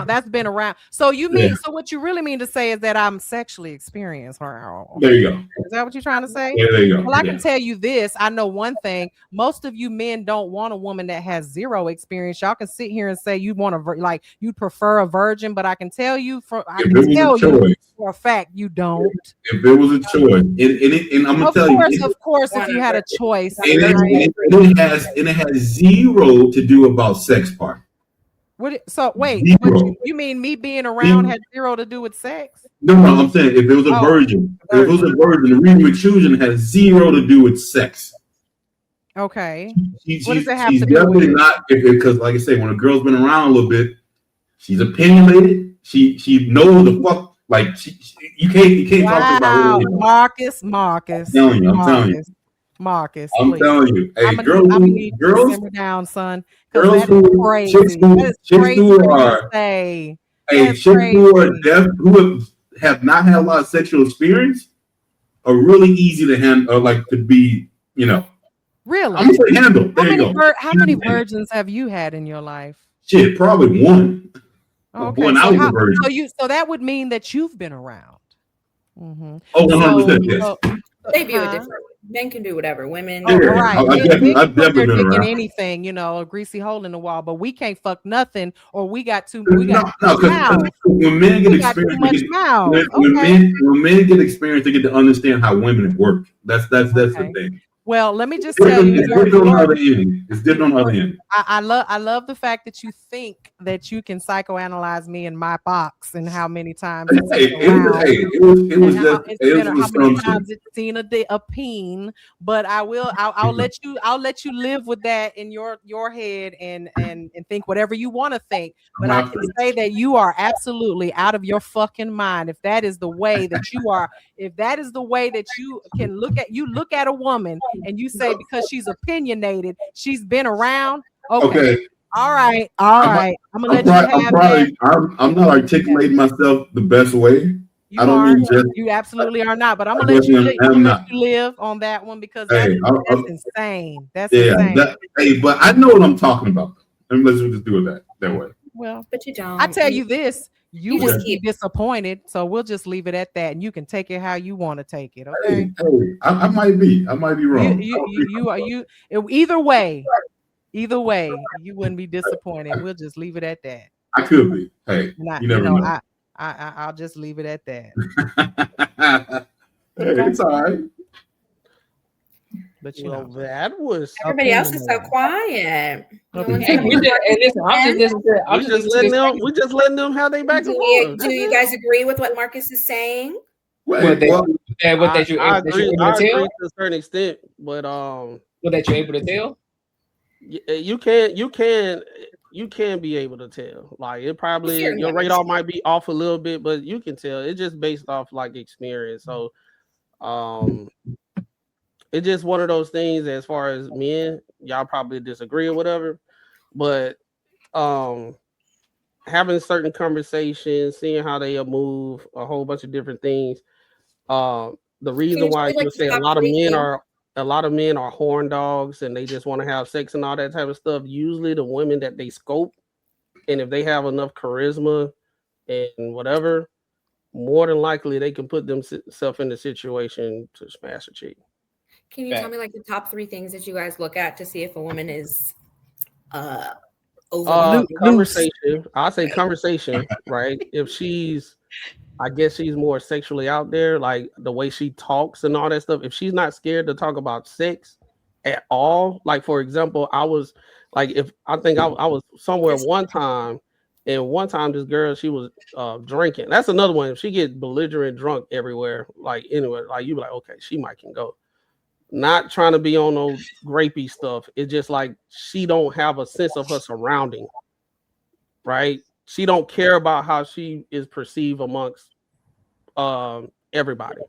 J: That's been around. So you mean so what you really mean to say is that I'm sexually experienced.
I: There you go.
J: Is that what you're trying to say?
I: Yeah, there you go.
J: Well, I can tell you this. I know one thing. Most of you men don't want a woman that has 0 experience. Y'all can sit here and say you want you prefer a virgin, but I can tell you for a fact you don't.
I: If it was a choice, and I'm gonna tell you,
J: of course, if you had a choice,
I: it has 0 to do about sex part.
J: So wait, you mean me being around had 0 to do with sex?
I: No, I'm saying if it was a virgin, the reason with choosing has 0 to do with sex.
J: Okay.
I: What does it have to do with? Not because, like I say, when a girl's been around a little bit, she's opinionated. She knows the fuck. Like you can't talk about
J: Marcus.
I: I'm telling you.
J: Marcus,
I: I'm telling you. Hey, girls,
J: simmer down, son.
I: Girls who have not had a lot of sexual experience are really easy to handle, like to be,
J: Really?
I: I'm gonna say handle. There you go.
J: How many virgins have you had in your life?
I: Shit, probably 1.
J: Okay,
I: when I was a virgin.
J: So that would mean that you've been around. Mm-hmm.
I: Oh, 100%. Yes.
H: They view it differently. Men can do whatever. Women,
J: right?
I: I've definitely been around.
J: Anything, a greasy hole in the wall, but we can't fuck nothing, or we got too.
I: When men get experience, when men get experience, they get to understand how women work. That's the thing.
J: Well, let me just tell you,
I: it's different on the other end. It's different on the other end.
J: I love the fact that you think that you can psychoanalyze me in my box and how many times
I: it was
J: how many times it's seen a peen. But I'll let you live with that in your head and think whatever you want to think. But I can say that you are absolutely out of your fucking mind if that is the way that you are. If that is the way that you can look at a woman and you say because she's opinionated, she's been around. Okay. All right. I'm gonna let you have that.
I: I'm not articulating myself the best way.
J: You absolutely are not. But I'm gonna let you live on that one because that's insane. That's insane.
I: But I know what I'm talking about. And let's just do it that way.
J: Well,
H: but you don't.
J: I tell you this. You just keep disappointed, so we'll just leave it at that, and you can take it how you want to take it. Okay.
I: Hey, I might be wrong.
J: Either way, you wouldn't be disappointed. We'll just leave it at that.
I: I could be. Hey, you never know.
J: I'll just leave it at that.
I: It's all right.
F: But that was
H: everybody else is so quiet.
F: We just letting them have their back and forth.
H: Do you guys agree with what Marcus is saying?
F: I agree to a certain extent, but
A: that you're able to tell.
F: You can be able to tell. Like it probably your radar might be off a little bit, but you can tell. It's just based off like experience. So it's just one of those things as far as men, y'all probably disagree or whatever. But having certain conversations, seeing how they move, a whole bunch of different things, The reason why
H: like
F: you say a lot of men are horn dogs and they just want to have sex and all that type of stuff. Usually the women that they scope, and if they have enough charisma and whatever, more than likely they can put themselves in the situation to smash a chick.
H: Can you tell me like the top 3 things that you guys look at to see if a woman is
F: conversation? I say conversation, right? If she's, I guess she's more sexually out there, like the way she talks and all that stuff. If she's not scared to talk about sex at all, like for example, I was like, I was somewhere one time, and one time this girl, she was drinking. That's another one. If she get belligerent drunk everywhere, like anywhere, like you be like, okay, she might can go. Not trying to be on no grapey stuff. It's just like she don't have a sense of her surrounding, right? She don't care about how she is perceived amongst everybody,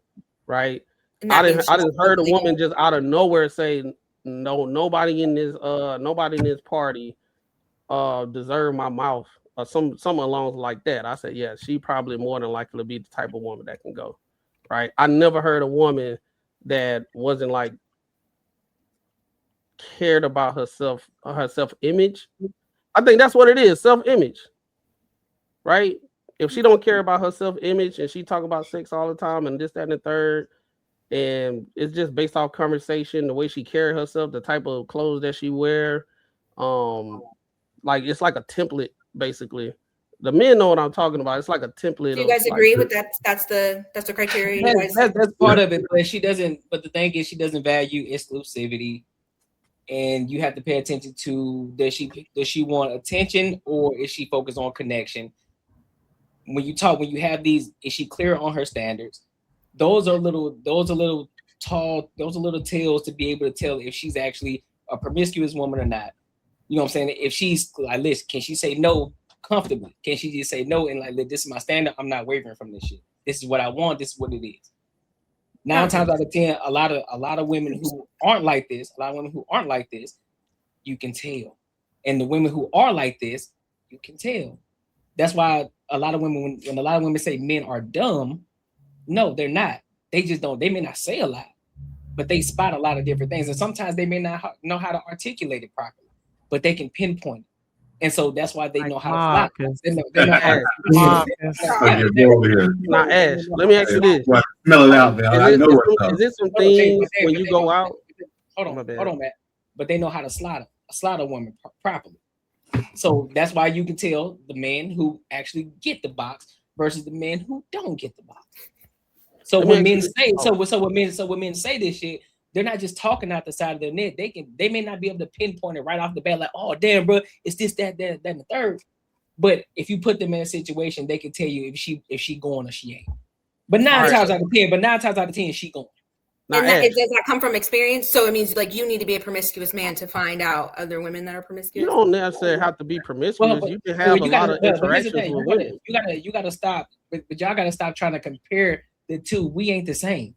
F: right? I didn't heard a woman just out of nowhere say, "No, nobody in this party deserve my mouth," or something along like that. I said, yeah, she probably more than likely to be the type of woman that can go, right? I never heard a woman that wasn't like cared about her self-image. I think that's what it is, self-image, right? If she don't care about her self-image and she talk about sex all the time and this, that, and the third, and it's just based off conversation, the way she carry herself, the type of clothes that she wear, like it's like a template, basically. The men know what I'm talking about. It's like a template.
H: Do you guys agree with that? That's the criteria.
A: That's part of it, but she doesn't. But the thing is, she doesn't value exclusivity, and you have to pay attention to does she want attention or is she focused on connection? When you have these, is she clear on her standards? Those are little tales to be able to tell if she's actually a promiscuous woman or not. You know what I'm saying? If she's like, listen, can she say no comfortably? Can she just say no and like, this is my standard? I'm not wavering from this shit. This is what I want. This is what it is. 9 times out of 10, a lot of women who aren't like this, you can tell. And the women who are like this, you can tell. That's why a lot of women, when a lot of women say men are dumb, no, they're not. They just don't. They may not say a lot, but they spot a lot of different things. And sometimes they may not know how to articulate it properly, but they can pinpoint it. And so that's why they know how to fly.
F: Now, Ash, let me ask you this.
I: Smell it out, man.
F: Is this some things when you go out?
A: Hold on, Matt. But they know how to slaughter a woman properly. So that's why you can tell the men who actually get the box versus the men who don't get the box. So when men say this shit, they're not just talking out the side of their neck. They may not be able to pinpoint it right off the bat, like, oh damn, bro, it's this, that, and the third. But if you put them in a situation, they can tell you if she going or she ain't. But 9 times out of 10, she going.
H: And does that come from experience? So it means like you need to be a promiscuous man to find out other women that are promiscuous.
F: You don't necessarily have to be promiscuous. You can have a lot of interactions with women.
A: You gotta stop, but y'all gotta stop trying to compare the two. We ain't the same.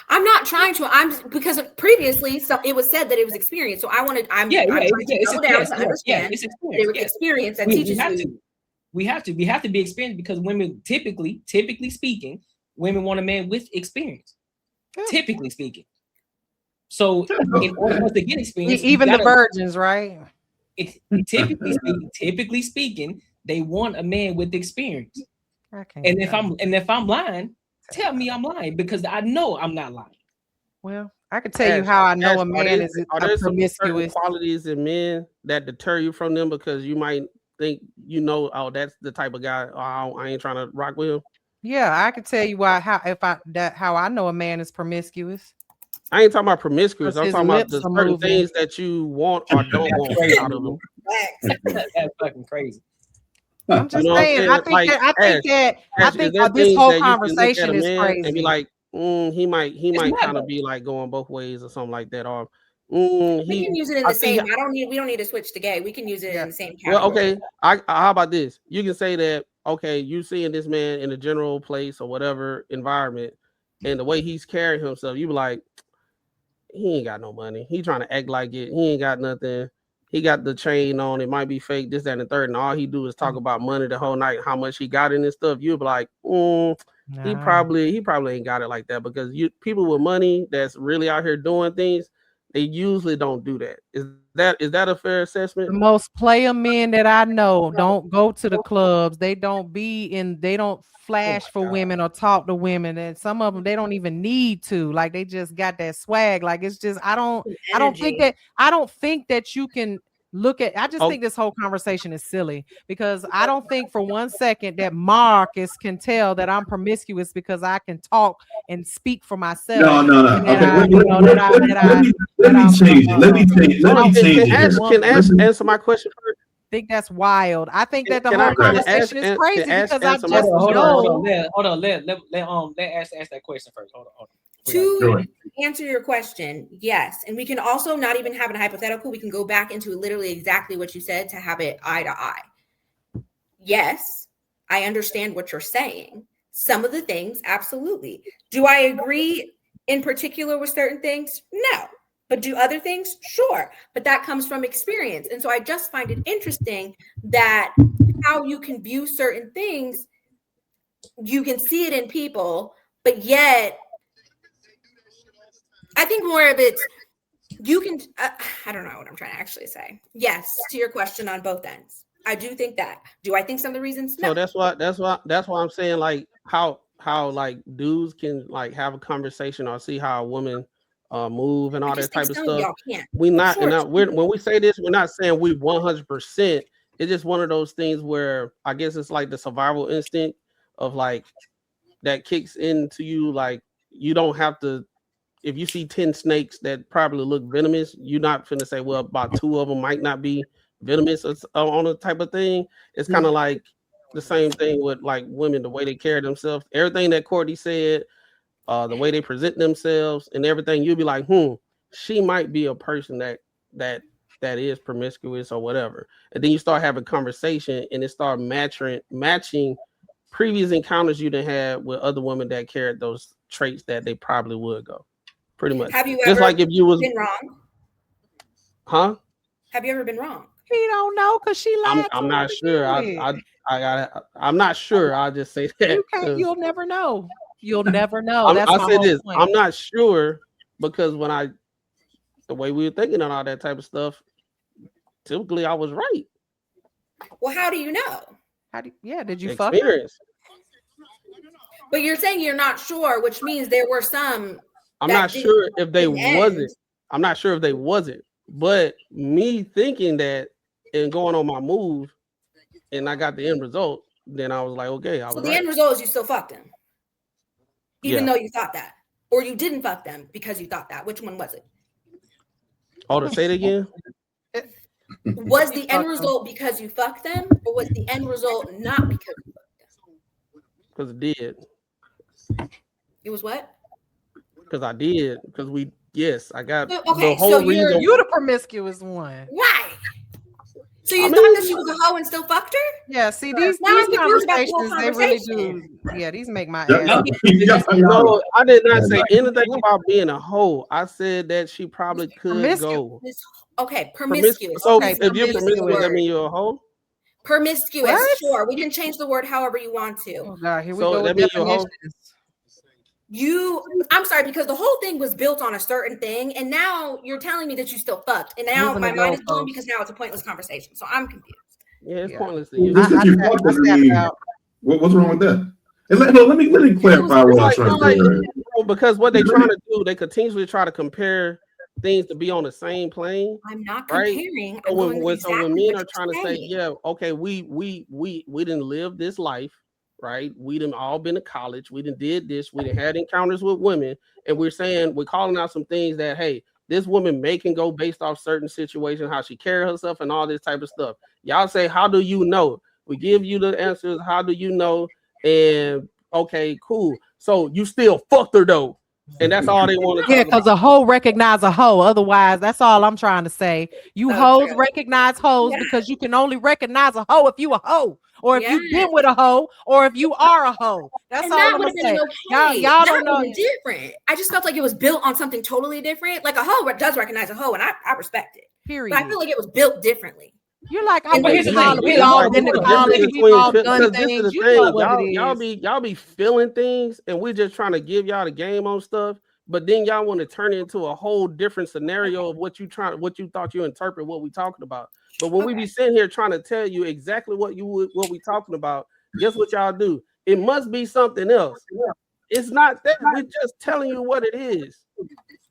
H: I'm not trying to. Because previously, so it was said that it was experience. So I'm trying to go down to understand there was experience that teaches you.
A: We have to be experienced because women typically speaking, women want a man with experience. Typically speaking. So in order for us to get experience,
J: even the virgins, right?
A: Typically speaking, they want a man with experience. And if I'm lying, tell me I'm lying because I know I'm not lying.
J: Well, I can tell you how I know a man is promiscuous.
F: Qualities in men that deter you from them because you might think oh, that's the type of guy I ain't trying to rock with him.
J: Yeah, I can tell you how I know a man is promiscuous.
F: I ain't talking about promiscuous. I'm talking about the certain things that you want or don't want out of them.
A: That's fucking crazy.
J: I'm just saying. I think that this whole conversation is crazy.
F: And be like, he might kind of be like going both ways or something like that. Or
H: we can use it in the same. We don't need to switch to gay. We can use it in the same category.
F: Well, okay. How about this? You can say that. Okay, you seeing this man in a general place or whatever environment, and the way he's carrying himself, you be like, he ain't got no money. He trying to act like it. He ain't got nothing. He got the chain on. It might be fake, this, that, and the third. And all he do is talk about money the whole night, how much he got in this stuff. You be like, He
J: Nah.
F: probably ain't got it like that, because people with money that's really out here doing things, they usually don't do that. Is that a fair assessment?
J: The most player men that I know don't go to the clubs. They don't flash for women or talk to women, and some of them they don't even need to. Like they just got that swag. Like it's just I don't think that you can look at. I just think this whole conversation is silly, because I don't think for one second that Marcus can tell that I'm promiscuous because I can talk and speak for myself.
I: No. Okay, let me change it. Let me change it.
F: Can answer my question first?
J: I think that's wild. I think that the whole conversation is crazy because I just know.
A: Hold on. Let ask that question first. Hold on.
H: To answer your question, yes. And we can also not even have a hypothetical. We can go back into literally exactly what you said to have it eye to eye. Yes, I understand what you're saying. Some of the things, absolutely. Do I agree in particular with certain things? No. But do other things? Sure. But that comes from experience. And so I just find it interesting that how you can view certain things, you can see it in people, but yet I think more of it, you can, I don't know what I'm trying to actually say. Yes, to your question on both ends. I do think that. Do I think some of the reasons? No.
F: So that's why I'm saying like how like dudes can like have a conversation or see how a woman move and all that type of stuff. We not, and when we say this, we're not saying we 100%. It's just one of those things where I guess it's like the survival instinct of like that kicks into you. Like you don't have to. If you see 10 snakes that probably look venomous, you're not finna say, well, about 2 of them might not be venomous on a type of thing. It's kind of like the same thing with like women, the way they carry themselves. Everything that Courtney said, the way they present themselves and everything, you'll be like, she might be a person that is promiscuous or whatever. And then you start having conversation and it start matching previous encounters you done had with other women that carried those traits that they probably would go. Pretty much.
H: Have you
F: just
H: ever
F: like if you was
H: been wrong?
F: Huh?
H: Have you ever been wrong?
J: He don't know because she lied.
F: I'm not sure. I'm not sure. I'll just say that.
J: You'll never know. You'll never know.
F: I'll say this. Point. I'm not sure because the way we were thinking and all that type of stuff, typically I was right.
H: Well, how do you know?
J: Did you fuck her?
H: But you're saying you're not sure, which means there were some.
F: I'm not sure if they wasn't. I'm not sure if they wasn't. But me thinking that and going on my move, and I got the end result, then I was like, okay.
H: So the end result is you still fucked them, even though you thought that, or you didn't fuck them because you thought that. Which one was it?
F: Oh, to say it again.
H: Was the end result because you fucked them, or was the end result not because you fucked them?
F: Because it did.
H: It was what?
F: Because I did. Because I got the whole
J: so
F: reason.
J: You're the promiscuous one.
H: Right. So you thought that she was a hoe and still fucked her?
J: Yeah, see, these conversations, they really do. Yeah, these make my ass.
F: No, I did not say anything about being a hoe. I said that she probably could go.
H: Okay, promiscuous.
F: So if you're promiscuous, that mean you're a hoe?
H: Promiscuous, sure. We can change the word however you want to.
J: Oh God, here we
F: go.
J: That
F: means you're a hoe?
H: I'm sorry, because the whole thing was built on a certain thing, and now you're telling me that you still fucked, and now my mind is blown because now it's a pointless conversation. So I'm confused.
F: Yeah, it's pointless.
I: What's wrong with that? And let me clarify what I'm trying to do.
F: Because what they're trying to do, they continuously try to compare things to be on the same plane.
H: I'm not comparing.
F: Right? When men are trying to say, yeah, okay, we didn't live this life. Right, we done all been to college. We done did this. We done had encounters with women, and we're calling out some things that hey, this woman can go based off certain situations, how she carry herself, and all this type of stuff. Y'all say, how do you know? We give you the answers. How do you know? And okay, cool. So you still fucked her though, and that's all they want to.
J: Yeah, because a hoe recognize a hoe. Otherwise, that's all I'm trying to say. You hoes recognize hoes because you can only recognize a hoe if you a hoe. Or if you've been with a hoe, or if you are a hoe. That's all I'm gonna say.
H: Okay.
J: Y'all don't know.
H: Different. I just felt like it was built on something totally different. Like a hoe does recognize a hoe, and I respect it.
J: Period.
H: But I feel like it was built differently.
J: You're like, I
A: But
J: went
A: here's
J: to
A: the thing,
J: college. We
A: here's
J: all
A: the
J: been to
A: thing.
J: college.
F: Difference
J: We've all
F: between
J: done
F: because this is
J: things.
F: the
J: You know
F: thing,
J: what it
F: y'all
J: is.
F: y'all be feeling things, and we're just trying to give y'all the game on stuff. But then y'all want to turn it into a whole different scenario of what you thought you interpret what we talking about. But when we be sitting here trying to tell you exactly what we talking about, guess what y'all do? It must be something else. It's not that. We're just telling you what it is.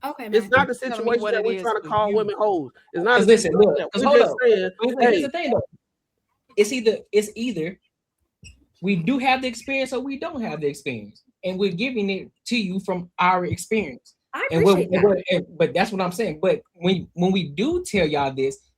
H: Okay,
F: It's not the
J: Tell me
F: situation
J: what
F: that
J: it
F: we're
J: is
F: trying to
J: for
F: call
J: you.
F: women hoes. It's not a
A: Because listen,
F: situation
A: look,
F: that
A: because
F: we're
A: hold
F: just
A: up.
F: saying,
A: Here's
F: hey,
A: the thing though. It's either we do have the experience or we don't have the experience, and we're giving it to you from our experience.
H: I
A: And
H: appreciate that.
A: but that's what I'm saying. But when we do tell y'all this,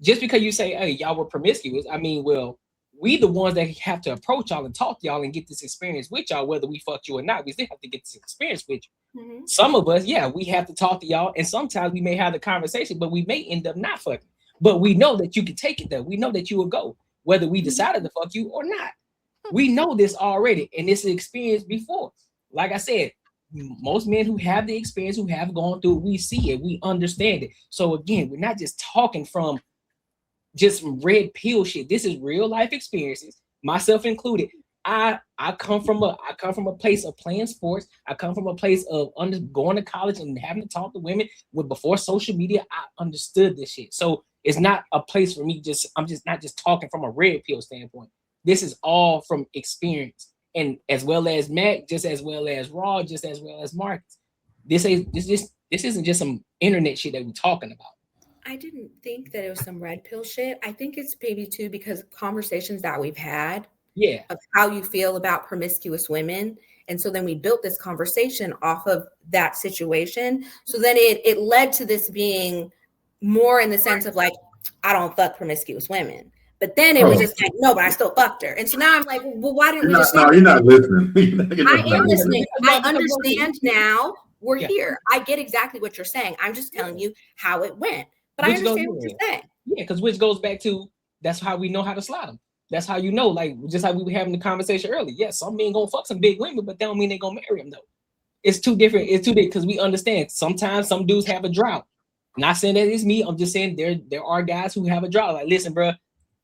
A: just because you say, hey, y'all were promiscuous, I mean, well, we the ones that have to approach y'all and talk to y'all and get this experience with y'all, whether we fucked you or not. We still have to get this experience with you.
H: Mhm.
A: Some of us, yeah, we have to talk to y'all, and sometimes we may have the conversation, but we may end up not fucking. But we know that you can take it there. We know that you will go, whether we decided to fuck you or not. We know this already, and this is experience before. Like I said, most men who have the experience, who have gone through it, we see it, we understand it. So again, we're not just talking from just red pill shit. This is real life experiences, myself included. I come from a place of playing sports. I come from a place of going to college and having to talk to women with before social media. I understood this shit. So it's not a place for me. I'm just not just talking from a red pill standpoint. This is all from experience, and as well as Mac, just as well as Raw, just as well as Marcus. This isn't just some internet shit that we're talking about.
H: I didn't think that it was some red pill shit. I think it's maybe too because conversations that we've had of how you feel about promiscuous women. And so then we built this conversation off of that situation. So then it led to this being more in the sense of like, I don't fuck promiscuous women. But then it was just like, no, but I still fucked her. And so now I'm like, well, why didn't we just say
I: you're not listening.
H: I am listening. I understand now. We're here. I get exactly what you're saying. I'm just telling you how it went. But I understand what you're saying.
A: Yeah, because which goes back to that's how we know how to slide them. That's how you know, like just like we were having the conversation earlier. Yes, some men gonna fuck some big women, but that don't mean they gonna marry them though. It's too different. It's too big because we understand sometimes some dudes have a drought. Not saying that it's me. I'm just saying there are guys who have a drought. Like, listen, bro,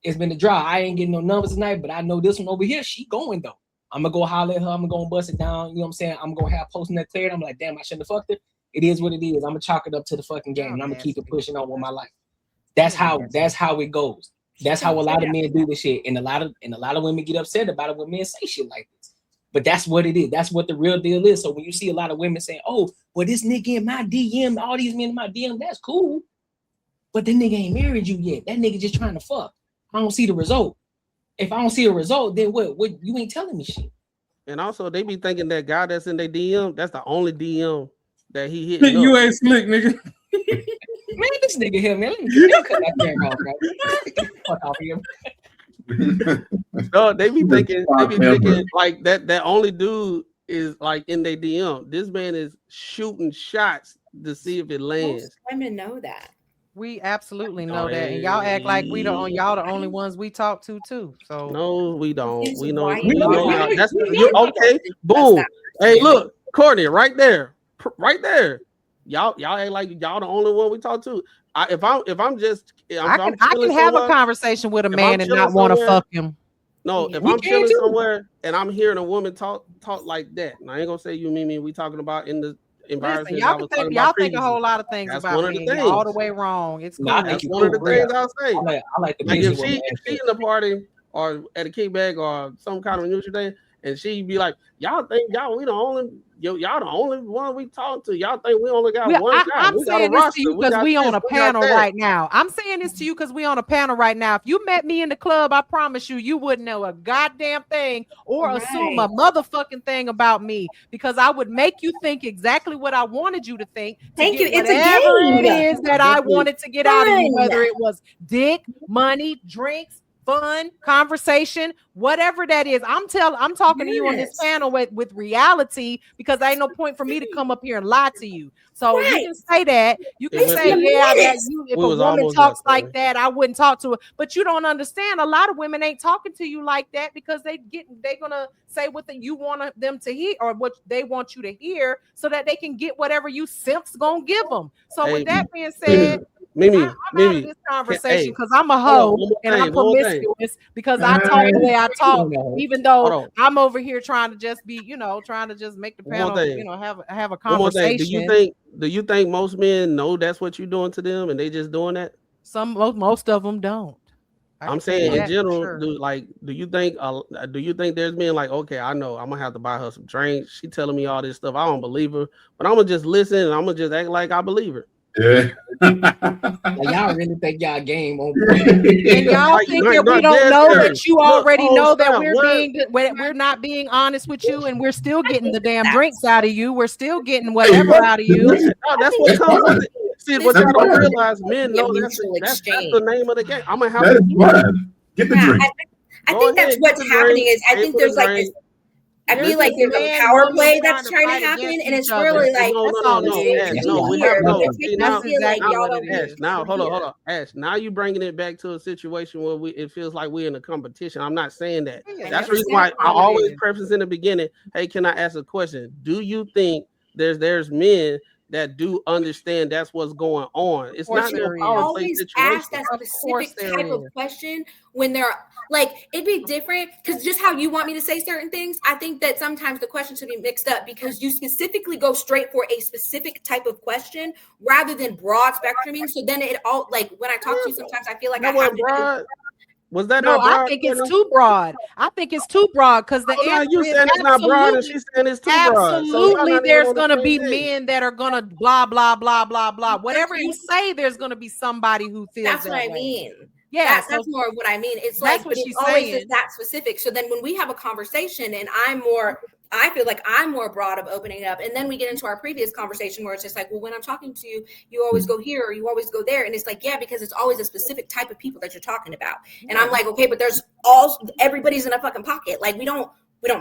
A: it's been a drought. I ain't getting no numbers tonight, but I know this one over here, she going though. I'm gonna go holler at her. I'm gonna bust it down. You know what I'm saying? I'm gonna have posting that cleared. I'm like, damn, I shouldn't have fucked her. It is what it is. I'm gonna chalk it up to the fucking game, and I'm gonna keep it pushing on with my life. That's how it goes. That's how a lot of men do this shit, and a lot of women get upset about it when men say shit like this. But that's what it is. That's what the real deal is. So when you see a lot of women saying, "Oh, well, this nigga in my DM, all these men in my DM," that's cool. But the nigga ain't married you yet. That nigga just trying to fuck. I don't see the result. If I don't see a result, then what you ain't telling me shit.
F: And also they be thinking that guy that's in their DM, that's the only DM that he hit.
K: You ain't slick, nigga.
A: Man, this nigga here, man. Let me cut that camera off, right? Fuck off here.
F: No, they be thinking like that only dude is like in their DM. This man is shooting shots to see if it lands.
H: Most women know that.
J: We absolutely know that, and y'all act like y'all the only ones we talk to too. So
F: no, we don't. We know.
J: y'all.
F: That's you okay. Boom. Hey, look, Courtney, right there. Y'all act like y'all the only one we talk to. I can
J: have a conversation with a man and not want to fuck him.
F: No, if I'm chilling somewhere and I'm hearing a woman talk like that, and I ain't gonna say you, me, we talking about in the environment.
J: Listen, y'all think a whole lot of things about me. You're all the way wrong. It's cool.
F: That's one of the things I'll say.
A: I like the
F: like if she in the party or at a kickback or some kind of neutral day, and she be like, "Y'all think y'all the only one we talk to? Y'all think we only got one guy?
J: I'm saying this to you because we on a panel right now. I'm saying this to you because we on a panel right now. If you met me in the club, I promise you wouldn't know a goddamn thing or assume a motherfucking thing about me because I would make you think exactly what I wanted you to think.
H: Thank you.
J: It's whatever it is that I wanted to get out of you, whether it was dick, money, drinks, fun, conversation, whatever that is. I'm talking to you on this panel with reality because there ain't no point for me to come up here and lie to you. So you can say that. You can say, if a woman talks like that, I wouldn't talk to her. But you don't understand. A lot of women ain't talking to you like that because they're gonna say what you want them to hear or what they want you to hear so that they can get whatever you simps gonna give them. So with that being said,
F: Mimi,
J: I'm out of this conversation because I'm a hoe and I'm promiscuous because I talk the way I talk, even though I'm over here trying to just be, trying to just make the panel, have a conversation.
F: Do you think most men know that's what you're doing to them and they just doing that?
J: Most of them don't.
F: I'm saying in general, sure. Do you think there's men like, okay, I know I'm gonna have to buy her some drinks. She telling me all this stuff. I don't believe her, but I'm gonna just listen and I'm gonna just act like I believe her.
I: Yeah.
A: Y'all really think y'all game on
J: and y'all think that we don't know that you already know that we're not being honest with you and we're still getting the damn drinks out of you. We're still getting whatever out of you.
F: No, that's what comes with it. See, what y'all don't realize, men know that's the name of the game. I'm gonna have to
I: get the drink.
H: I think that's what's happening is I think there's like this. I feel like there's a power play that's trying to happen, and it's really like
F: Now, hold on, Ash. Now you bringing it back to a situation where it feels like we're in a competition. I'm not saying that. That's the reason why I always preface in the beginning. Hey, can I ask a question? Do you think there's men that do understand that's what's going on? It's not a power play situation.
H: Ask that specific type of question when they're like, it'd be different because just how you want me to say certain things, I think that sometimes the questions should be mixed up because you specifically go straight for a specific type of question rather than broad spectruming. So then it all like when I talk to you, sometimes I feel like I have to.
F: Was that
J: no?
F: Not broad?
J: I think it's too broad. I think it's too broad because the answer
F: you saying it's not broad, and she's saying it's too broad.
J: Absolutely, there's gonna be men that are gonna blah blah blah blah blah. Whatever you say, there's gonna be somebody who feels
H: that's what I mean.
J: Yeah,
H: that's more of what I mean. It's like
J: what
H: it's always just that specific. So then when we have a conversation and I feel like I'm more broad of opening up. And then we get into our previous conversation where it's just like, well, when I'm talking to you, you always go here or you always go there. And it's like, yeah, because it's always a specific type of people that you're talking about. And I'm like, okay, but everybody's in a fucking pocket. Like we don't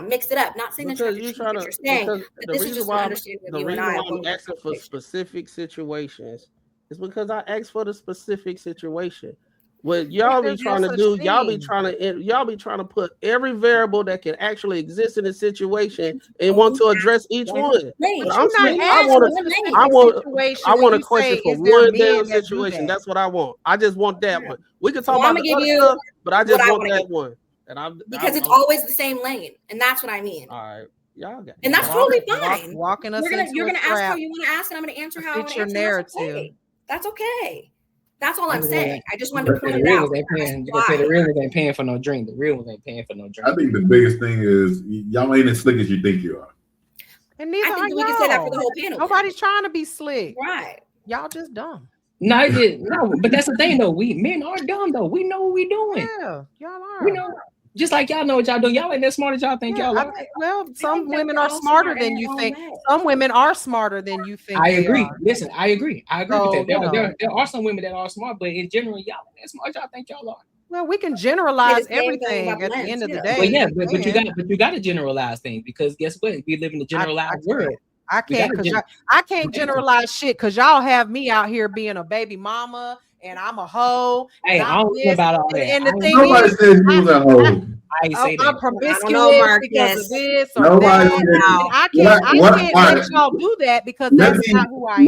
H: mix it up. Not saying that you're trying to saying, but this is just my understanding of you and I.
F: I'm asking for specific situations. It's because I asked for the specific situation. What y'all be trying to do, y'all be trying to put every variable that can actually exist in a situation and want to address each one. I'm saying I want a question for one damn situation. That's what I want. I just want that one. We can talk about the other stuff, but I just want that one.
H: Because it's always the same lane, and that's what I mean.
F: All right. Y'all got
H: and that's totally fine.
J: Walking us
H: you're gonna ask how you want to ask, and I'm gonna answer how I want to answer.
J: Narrative.
H: That's okay. That's all I'm saying. I just wanted to point it out.
A: The real ones ain't paying for no drink. The real ones ain't paying for no drink.
I: I think the biggest thing is y'all ain't as slick as you think you are.
J: And neither
H: I think
J: are
H: we can say that for the whole panel.
J: Nobody's trying to be slick.
H: Right.
J: Y'all just dumb.
A: No, but that's the thing though. We men are dumb though. We know what we're doing.
J: Yeah, y'all are.
A: We know. Just like y'all know what y'all do. Y'all ain't that smart as y'all think y'all are.
J: Well, some women are smarter than you think. Some women are smarter than you think.
A: I agree. Listen, I agree with that. There are some women that are smart, but in general, y'all ain't as smart as y'all think y'all are.
J: Well, we can generalize everything at the end of the day.
A: But yeah, but you got to generalize things because guess what? We live in a generalized world.
J: I can't generalize shit because y'all have me out here being a baby mama. And I'm a hoe.
A: Hey, I don't know about all that.
J: And the thing
I: nobody said you was a hoe.
A: I ain't say that.
J: I'm promiscuous because of this or
I: nobody
J: that. I can't let y'all do that because that's not who I am.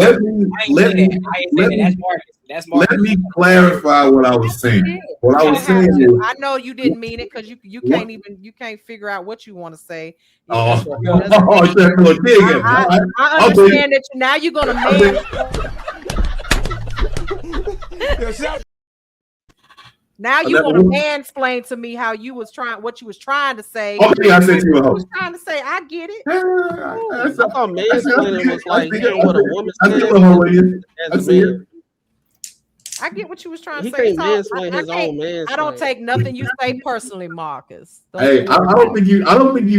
I: Let me clarify what I was saying. What I was saying is,
J: I know you didn't mean it because you can't figure out what you want to say.
I: I
J: understand that now you're gonna man. Now you want to mansplain to me how you was trying, what you was trying to say.
I: Okay, I said you were
J: was trying to say. I get it.
F: I thought mansplaining was like what a woman said.
J: I get what you was trying to say. I don't take nothing you say personally, Marcus.
I: Hey, I don't think you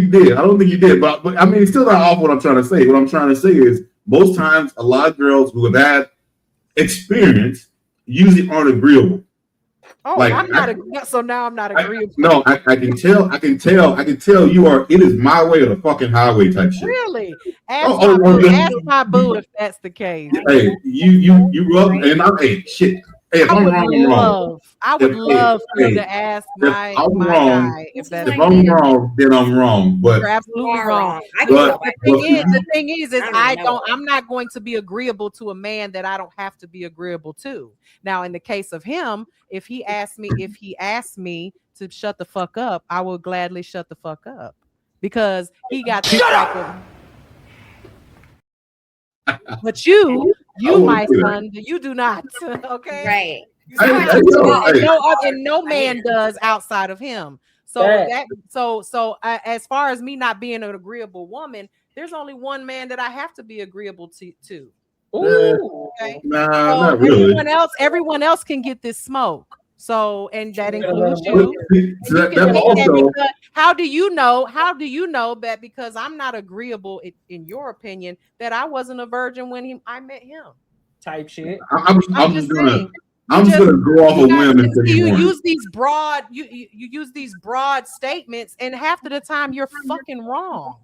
I: did. But I mean, it's still not off what I'm trying to say. What I'm trying to say is most times a lot of girls who have had experience usually aren't agreeable.
J: Oh, like, I'm not. So now I'm not agreeable.
I: No, I can tell you are. It is my way or the fucking highway type shit.
J: Really? Ask my boo if that's the case.
I: Hey, you grew up and I'm shit. Hey, if
J: I
I: I'm
J: would
I: wrong, I'm wrong.
J: love, I would love for you to ask my guy if that's.
I: If I'm wrong, then I'm wrong. But
J: you're absolutely wrong.
I: But
J: The thing is I'm not going to be agreeable to a man that I don't have to be agreeable to. Now, in the case of him, if he asked me to shut the fuck up, I will gladly shut the fuck up because he got that type of. But you, my son, you do not. Okay,
H: right?
J: And no man does outside of him. So as far as me not being an agreeable woman, there's only one man that I have to be agreeable to. Ooh, okay.
I: Not really.
J: Everyone else can get this smoke. So, and that includes you. How do you know that because I'm not agreeable in your opinion that I wasn't a virgin when I met him?
A: Type shit.
I: I'm just gonna go off a whim and say
J: you use these broad you use these broad statements, and half of the time you're fucking wrong.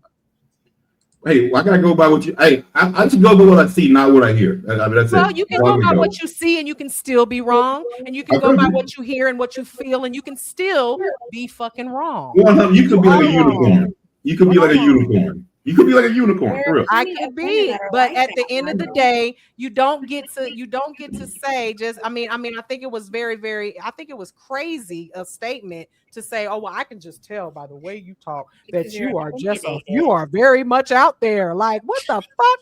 I: Hey, I gotta go by what you. Hey, I should go by what I see, not what I hear. I mean, that's
J: well,
I: it.
J: You can go by what you see, and you can still be wrong, and you can go by what you hear and what you feel, and you can still be fucking wrong.
I: You could be like a unicorn. You could be like a unicorn. You could be like a unicorn, for real.
J: I could be, but at the end of the day, you don't get to say just. I mean, I think it was I think it was crazy a statement to say, oh well, I can just tell by the way you talk that you are very much out there. Like, what the fuck?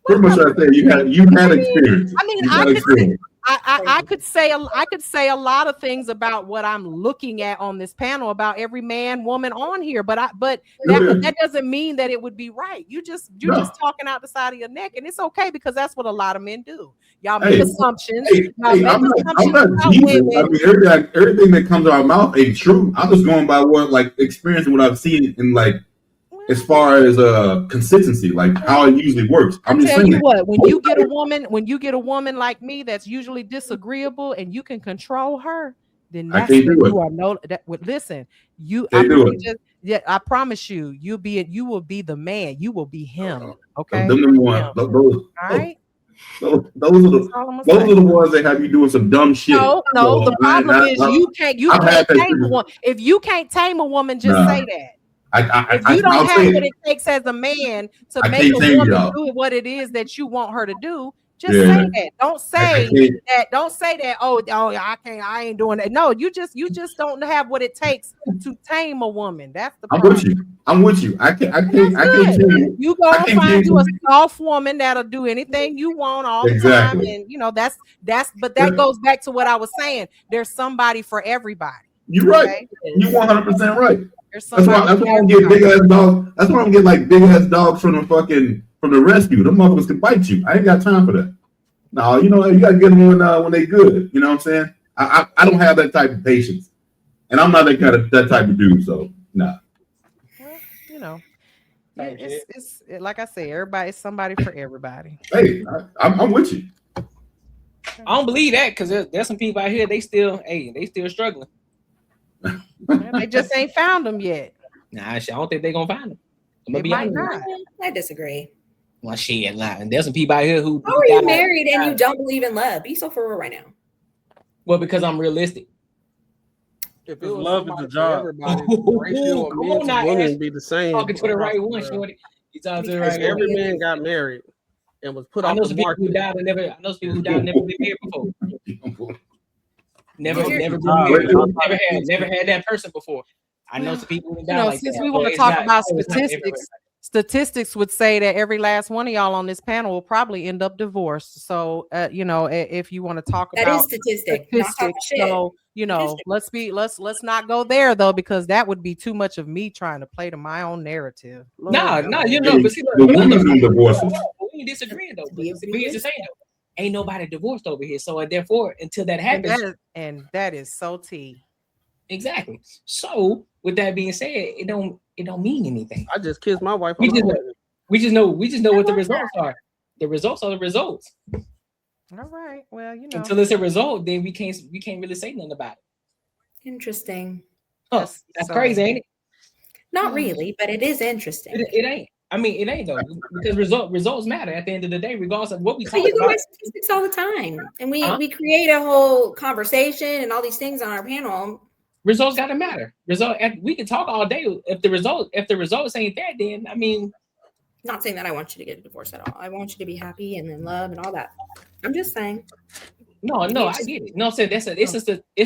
I: Pretty much right there. You had experience.
J: I mean, I could say a lot of things about what I'm looking at on this panel about every man, woman on here, but that doesn't mean that it would be right. You're just talking out the side of your neck, and it's okay because that's what a lot of men do. Y'all make assumptions.
I: I'm not Jesus. I mean, everything that comes out of my mouth ain't true. I'm just going by what experience and what I've seen in as far as consistency, like how it usually works. I'm just saying.
J: When you get a woman like me that's usually disagreeable and you can control her, then that's listen, I promise you, you will be the man. You will be him. Okay.
I: Those are the ones that have you doing some dumb shit.
J: No, the problem is you can't tame a woman. If you can't tame a woman, just say that. If you don't have what it takes as a man to make a woman do what it is that you want her to do, just say that. Don't say that. Don't say that. Oh, I can't. I ain't doing that. No, you just don't have what it takes to tame a woman. That's the problem.
I: I'm with you. I can't.
J: You go and find you a soft woman that'll do anything you want all the time, and But that goes back to what I was saying. There's somebody for everybody.
I: You're right. You 100% right. That's why I'm getting big ass dogs. That's why I'm getting big ass dogs from the rescue. Them motherfuckers can bite you. I ain't got time for that. No, you gotta get them when they good. You know what I'm saying? I don't have that type of patience, and I'm not that type of dude. So nah.
J: Well, it's like I say, it's somebody for everybody.
I: Hey, I'm with you.
A: I don't believe that because there's some people out here they still struggling.
J: They just ain't found them yet.
A: Nah, I don't think they're gonna find them.
J: They might not.
H: I disagree.
A: Well, shit, and there's some people out here who.
H: How are you married and you don't believe in love? Be so for real right now.
A: Well, because I'm realistic.
F: If it was love is the job, the ratio of men to women would be the same.
A: Talking to the right one, shorty. You talking to the right one.
F: Every man got married and was put
A: off
F: the market.
A: I know some people who died and never been married before. Never had that person before. I know some people who died
J: since we want to talk about statistics would say that every last one of y'all on this panel will probably end up divorced. So if you want to talk about
H: that is statistics.
J: So let's not go there though, because that would be too much of me trying to play to my own narrative.
A: But see, we ain't disagreeing though. We is the same though. Ain't nobody divorced over here. So therefore, until that happens,
J: and that is so tea.
A: Exactly. So with that being said, it don't mean anything.
F: I just kissed my wife.
A: We just know what the results are. The results are the results.
J: All right. Well,
A: until it's a result, then we can't really say nothing about it.
H: Interesting.
A: That's crazy, ain't it?
H: Not really, but it is interesting.
A: It ain't. I mean, it ain't though, because results matter at the end of the day, regardless of what we talk
H: But you go
A: about.
H: by statistics all the time, and we create a whole conversation and all these things on our panel.
A: Results gotta matter. We can talk all day. If the results ain't there, then I mean,
H: not saying that I want you to get a divorce at all. I want you to be happy and in love and all that. I'm just saying.
A: No, I get it. No, I'm saying it's a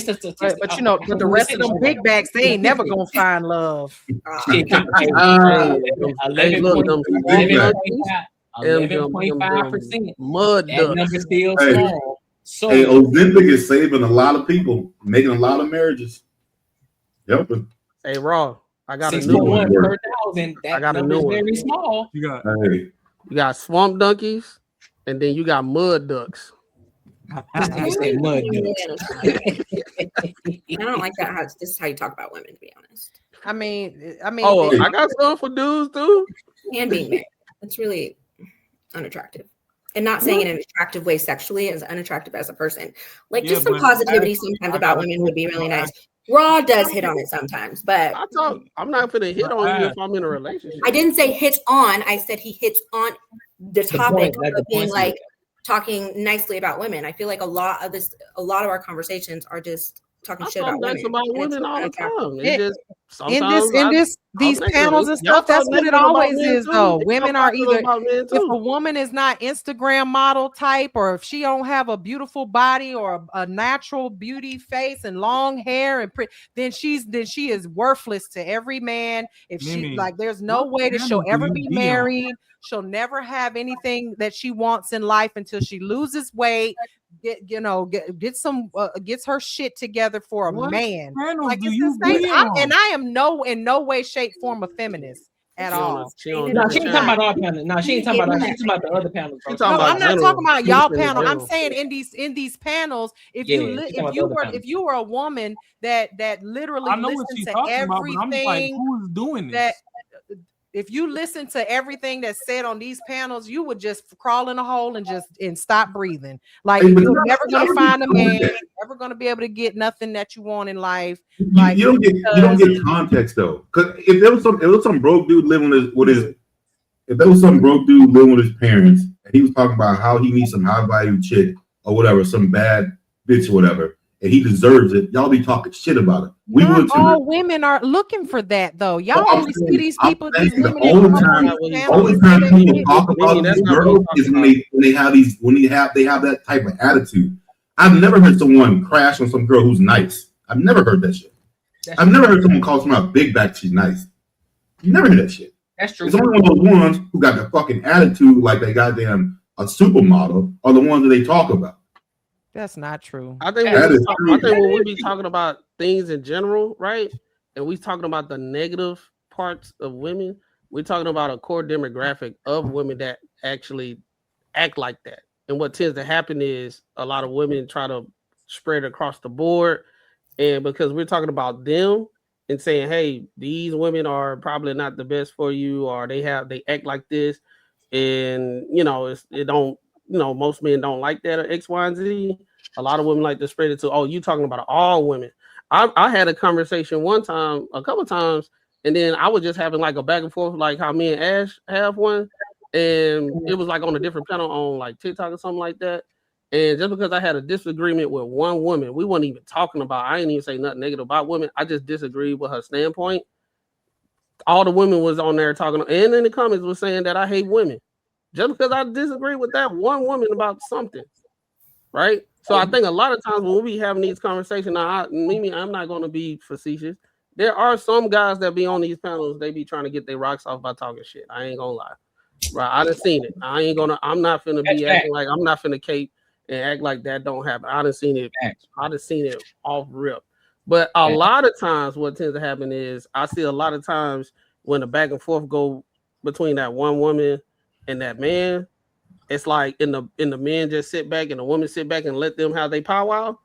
A: statistic.
J: But you know, but the rest of them big bags, they ain't never gonna find love.
A: 11.5%.
F: Mud
A: that number still small. So
I: Ozempic is saving a lot of people, making a lot of marriages. Yep.
F: Hey, Raw, I got a
A: 6.1
F: new one.
A: per thousand. That number is very small.
F: You got swamp donkeys, and then you got mud ducks.
H: I don't like that. This is how you talk about women, to be honest.
J: I mean,
F: oh, I got some for dudes too.
H: And being married, it's really unattractive. And not saying in an attractive way sexually, as unattractive as a person. Like just some positivity sometimes about women would be really nice. Raw does hit on it sometimes, but
F: I'm not gonna hit on you if I'm in a relationship.
H: I didn't say hits on. I said he hits on the topic of being like talking nicely about women. I feel like a lot of our conversations are just talking shit about women.
F: All the time.
J: These panels and stuff, that's what it always is though. Women are either, if a woman is not Instagram model type, or if she don't have a beautiful body or a natural beauty face and long hair and then she is worthless to every man. If she like, there's no way that she'll ever be married. She'll never have anything that she wants in life until she loses weight, gets her shit together for a man. Like it's the same. I am in no way, shape, form a feminist at all.
A: She ain't talking about our panel. No, she ain't talking about that. She's talking about the other panels.
J: No, I'm not talking about y'all panel. I'm saying in these panels, if you were a woman that literally listens to everything,
K: who's doing this?
J: If you listen to everything that's said on these panels, you would just crawl in a hole and stop breathing. Like you're never gonna find a man, you're never gonna be able to get nothing that you want in life. Like
I: you don't get context though. Because if there was some broke dude living with his parents, and he was talking about how he needs some high value chick or whatever, some bad bitch or whatever, and he deserves it, y'all be talking shit about it.
J: Not all women are looking for that though. Y'all only see these people.
I: The only time people talk about these girls is when they have that type of attitude. I've never heard someone crash on some girl who's nice. I've never heard that shit. I've never heard someone call someone a big back, she's nice. You never hear that shit.
A: That's true.
I: It's only one of those ones who got the fucking attitude like they goddamn a supermodel are the ones that they talk about.
J: That's not true.
F: I think when we be talking about things in general, right? And we talking about the negative parts of women, we're talking about a core demographic of women that actually act like that. And what tends to happen is a lot of women try to spread across the board. And because we're talking about them and saying, hey, these women are probably not the best for you, or they act like this. And most men don't like that, or X, Y, and Z. A lot of women like to spread it to, oh, you talking about all women. I had a conversation a couple times, and then I was just having like a back and forth, like how me and Ash have one. And it was like on a different panel on like TikTok or something like that. And just because I had a disagreement with one woman, we weren't even talking about, I didn't even say nothing negative about women. I just disagreed with her standpoint. All the women was on there talking, and in the comments was saying that I hate women. Just because I disagree with that one woman about something, right? So I think a lot of times when we be having these conversations, I'm not going to be facetious. There are some guys that be on these panels, they be trying to get their rocks off by talking shit. I ain't gonna lie, right? I done seen it. I'm not finna be acting like I'm not finna cape and act like that don't happen. I done seen it. I done seen it off rip. But a lot of times, what tends to happen is I see a lot of times when the back and forth go between that one woman and that man, it's like in the men just sit back and the women sit back and let them have their powwow.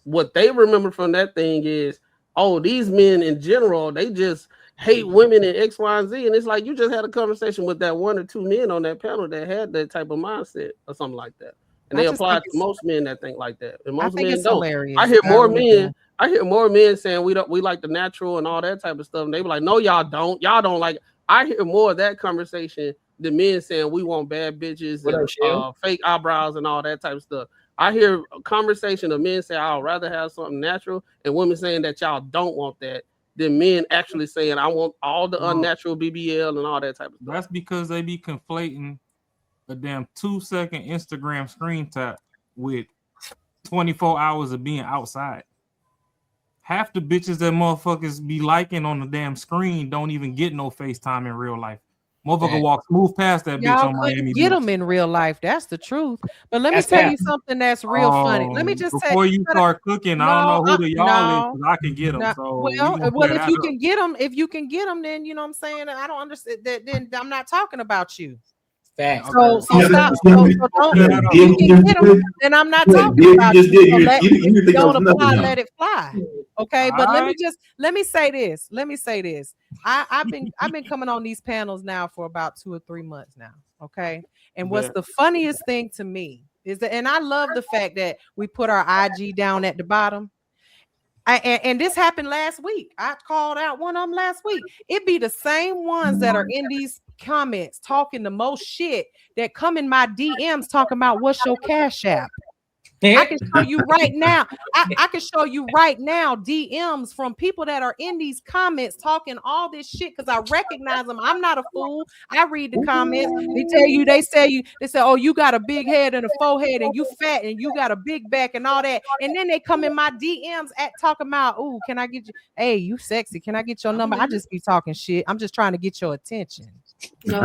F: What they remember from that thing is, oh, these men in general, they just hate women and X, Y, and Z. And it's like you just had a conversation with that one or two men on that panel that had that type of mindset or something like that. And they apply it to most men that think like that. And most men don't.
J: Hilarious.
F: I hear more men saying we like the natural and all that type of stuff. And they be like, no, y'all don't. Y'all don't like it. I hear more of that conversation than men saying we want bad bitches and fake eyebrows and all that type of stuff. I hear a conversation of men say I'd rather have something natural, and women saying that y'all don't want that, than men actually saying I want all the unnatural BBL and all that type of stuff.
K: That's because they be conflating a damn 2-second Instagram screen tap with 24 hours of being outside. Half the bitches that motherfuckers be liking on the damn screen don't even get no FaceTime in real life. Motherfucker walk smooth past that bitch
J: Y'all
K: on Miami
J: get
K: Beach.
J: them in real life. That's the truth. But let me tell you something that's real funny. Let me just say
K: before you start cooking, I don't know who the y'all is, because I can get them. So
J: well, if you can get them, then you know what I'm saying. I don't understand that. Then I'm not talking about you.
A: Facts.
J: So stop. So don't. If you can get them, then I'm not talking about you. So don't apply. Let it fly. Okay, but let me say this. I've been coming on these panels now for about 2 or 3 months now. Okay, and what's the funniest thing to me is that, and I love the fact that we put our IG down at the bottom. And this happened last week. I called out one of them last week. It be the same ones that are in these comments talking the most shit that come in my DMs talking about what's your Cash App. I can show you right now. I can show you right now DMs from people that are in these comments talking all this shit because I recognize them. I'm not a fool. I read the comments. They say, oh, you got a big head and a forehead and you fat and you got a big back and all that. And then they come in my DMs at talking about, oh, can I get you? Hey, you sexy. Can I get your number? I just be talking shit. I'm just trying to get your attention.
H: No,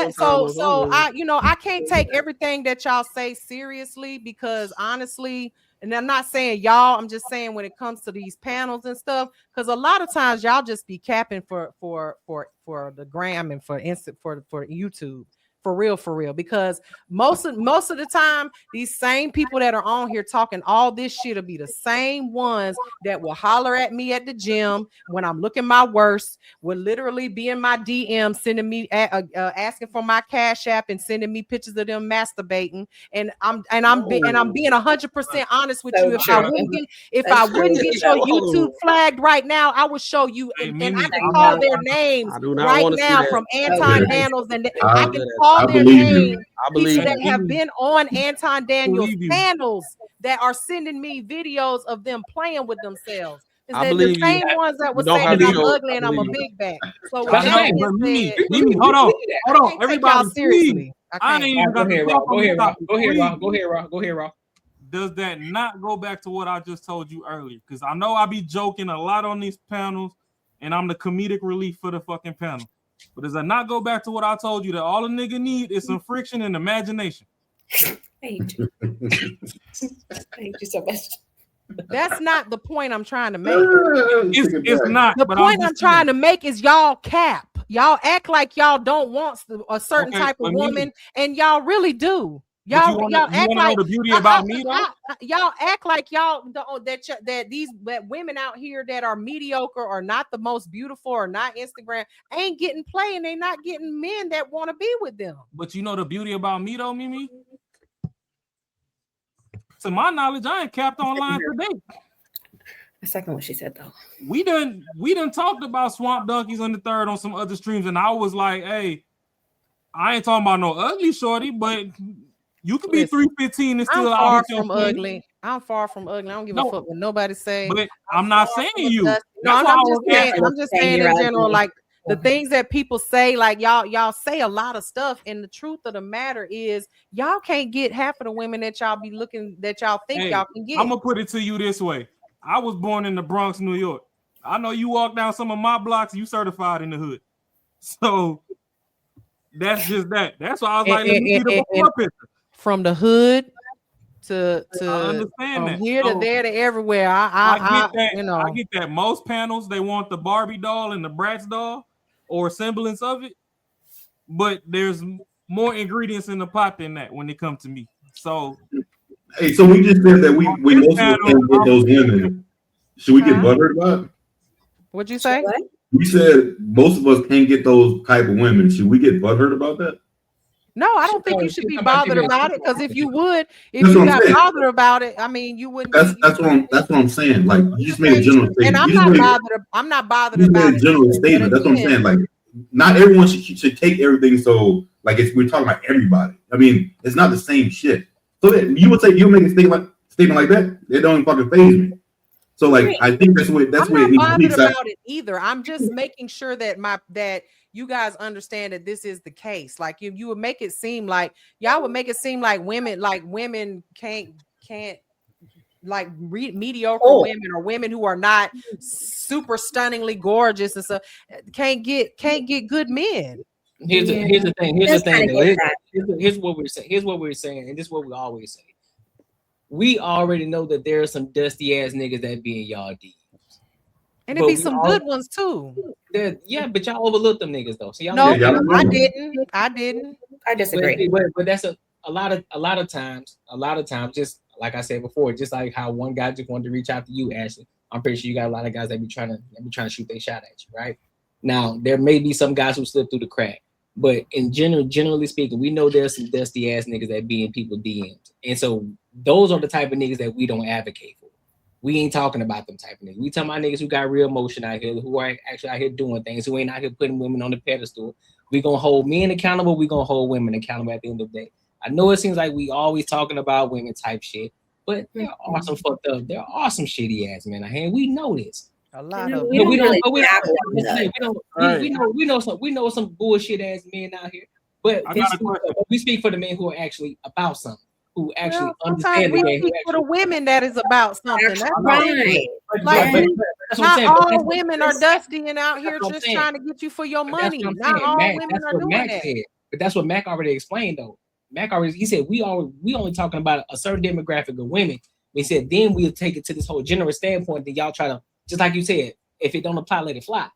J: so I can't take everything that y'all say seriously because honestly, and I'm not saying y'all, I'm just saying when it comes to these panels and stuff, because a lot of times y'all just be capping for the gram and for YouTube. For real, because most of the time, these same people that are on here talking all this shit will be the same ones that will holler at me at the gym when I'm looking my worst, will literally be in my DM sending me asking for my Cash App and sending me pictures of them masturbating. And I'm being 100% honest with you. If I wouldn't get your YouTube flagged right now, I would show you, and I can call their names right now from Anton Daniels, and I can call their names. People that have been on Anton Daniels panels that are sending me videos of them playing with themselves.
F: I believe
J: the same ones that would say that I'm ugly and I'm a big back. So with that being said,
K: hold on, everybody, seriously.
A: I ain't even gonna go ahead, Rob.
K: Does that not go back to what I just told you earlier? Because I know I be joking a lot on these panels, and I'm the comedic relief for the fucking panel. But does that not go back to what I told you, that all a nigga need is some friction and imagination?
H: Thank you. Thank you so much.
J: That's not the point I'm trying to make.
K: It's not.
J: The point I'm trying to make is y'all cap. Y'all act like y'all don't want a certain type of woman, and y'all really do. Y'all act like the beauty about me, though? Y'all act like that women out here that are mediocre or not the most beautiful or not Instagram ain't getting play, and they not getting men that want to be with them.
K: But you know the beauty about me though, Mimi? To my knowledge, I ain't capped online today.
H: I second what she said though.
K: We done talked about Swamp Donkeys on the Third on some other streams, and I was like, hey, I ain't talking about no ugly shorty, but you could be 315 and still
J: I'm far from ugly. I'm far from ugly. I don't give a fuck what nobody say.
K: But I'm not saying you.
J: No, I'm just saying in general, like the things that people say, like y'all say a lot of stuff, and the truth of the matter is y'all can't get half of the women that y'all be looking that y'all think y'all can get.
K: I'm gonna put it to you this way. I was born in the Bronx, New York. I know you walk down some of my blocks, you certified in the hood. So that's just that. That's why I was like, let me see the before picture.
J: From the hood to
K: understand that.
J: Here to there to everywhere. I
K: get that. Most panels they want the Barbie doll and the Bratz doll or semblance of it, but there's more ingredients in the pot than that when it comes to me. So
I: hey, so we just said that we most of can't get those women. Should we get buttered about it?
J: What'd you say?
I: We said most of us can't get those type of women. Should we get butthurt about that?
J: No, I don't think you should be bothered about it. Because if you got bothered about it, I mean, you wouldn't.
I: That's what I'm saying. Like you just made a general statement.
J: And I'm not bothered
I: you
J: about
I: made a general statement. That's what I'm saying. Like not everyone should take everything. So like we're talking about everybody. I mean, it's not the same shit. So you would say you make a statement like that. It don't even fucking faze me. So like I think that's what
J: I'm not bothered about it either. I'm just making sure that you guys understand that this is the case. Like you would make it seem like y'all would make it seem like women can't like mediocre women or women who are not super stunningly gorgeous and stuff can't get good men.
A: Here's the thing. Here's what we're saying, and this is what we always say. We already know that there are some dusty ass niggas that be in y'all DMs.
J: And it'd be some good ones too.
A: Yeah, but y'all overlook them niggas though. So y'all
J: I didn't.
H: I disagree.
A: But that's a lot of times, just like I said before, just like how one guy just wanted to reach out to you, Ashley. I'm pretty sure you got a lot of guys that be trying to shoot their shot at you, right? Now there may be some guys who slip through the crack, but in generally speaking, we know there's some dusty ass niggas that be in people DMs, and so those are the type of niggas that we don't advocate for. We ain't talking about them type of niggas. We talking about niggas who got real emotion out here, who are actually out here doing things, who ain't out here putting women on the pedestal. We gonna hold men accountable. We gonna hold women accountable at the end of the day. I know it seems like we always talking about women type shit, but there are some fucked up. There are some shitty ass men out here. We know this.
J: A lot of
A: we know some bullshit ass men out here. But we speak for the men who are actually about something. Who actually understand the game.
J: For the women that is about something. That's right.
A: Not
J: all women are dusty and out here just trying to get you for your money. Not all women are doing that.
A: But that's what Mac already explained though. He said we only talking about a certain demographic of women. He said then we'll take it to this whole general standpoint that y'all try to, just like you said, if it don't apply, let it fly.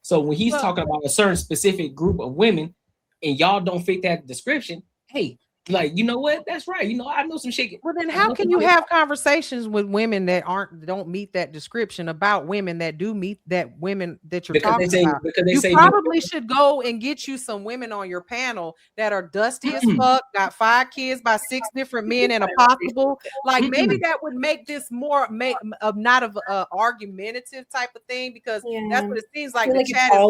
A: So when he's talking about a certain specific group of women and y'all don't fit that description, hey, like, you know what? That's right. You know, I know some shit.
J: Well, then how can you have conversations with women that don't meet that description about women that do meet that women that you're talking about? You probably should go and get you some women on your panel that are dusty as fuck, got 5 kids by 6 different men and a possible. Like maybe that would make this more not of a argumentative type of thing, because that's what it seems like. The chat is like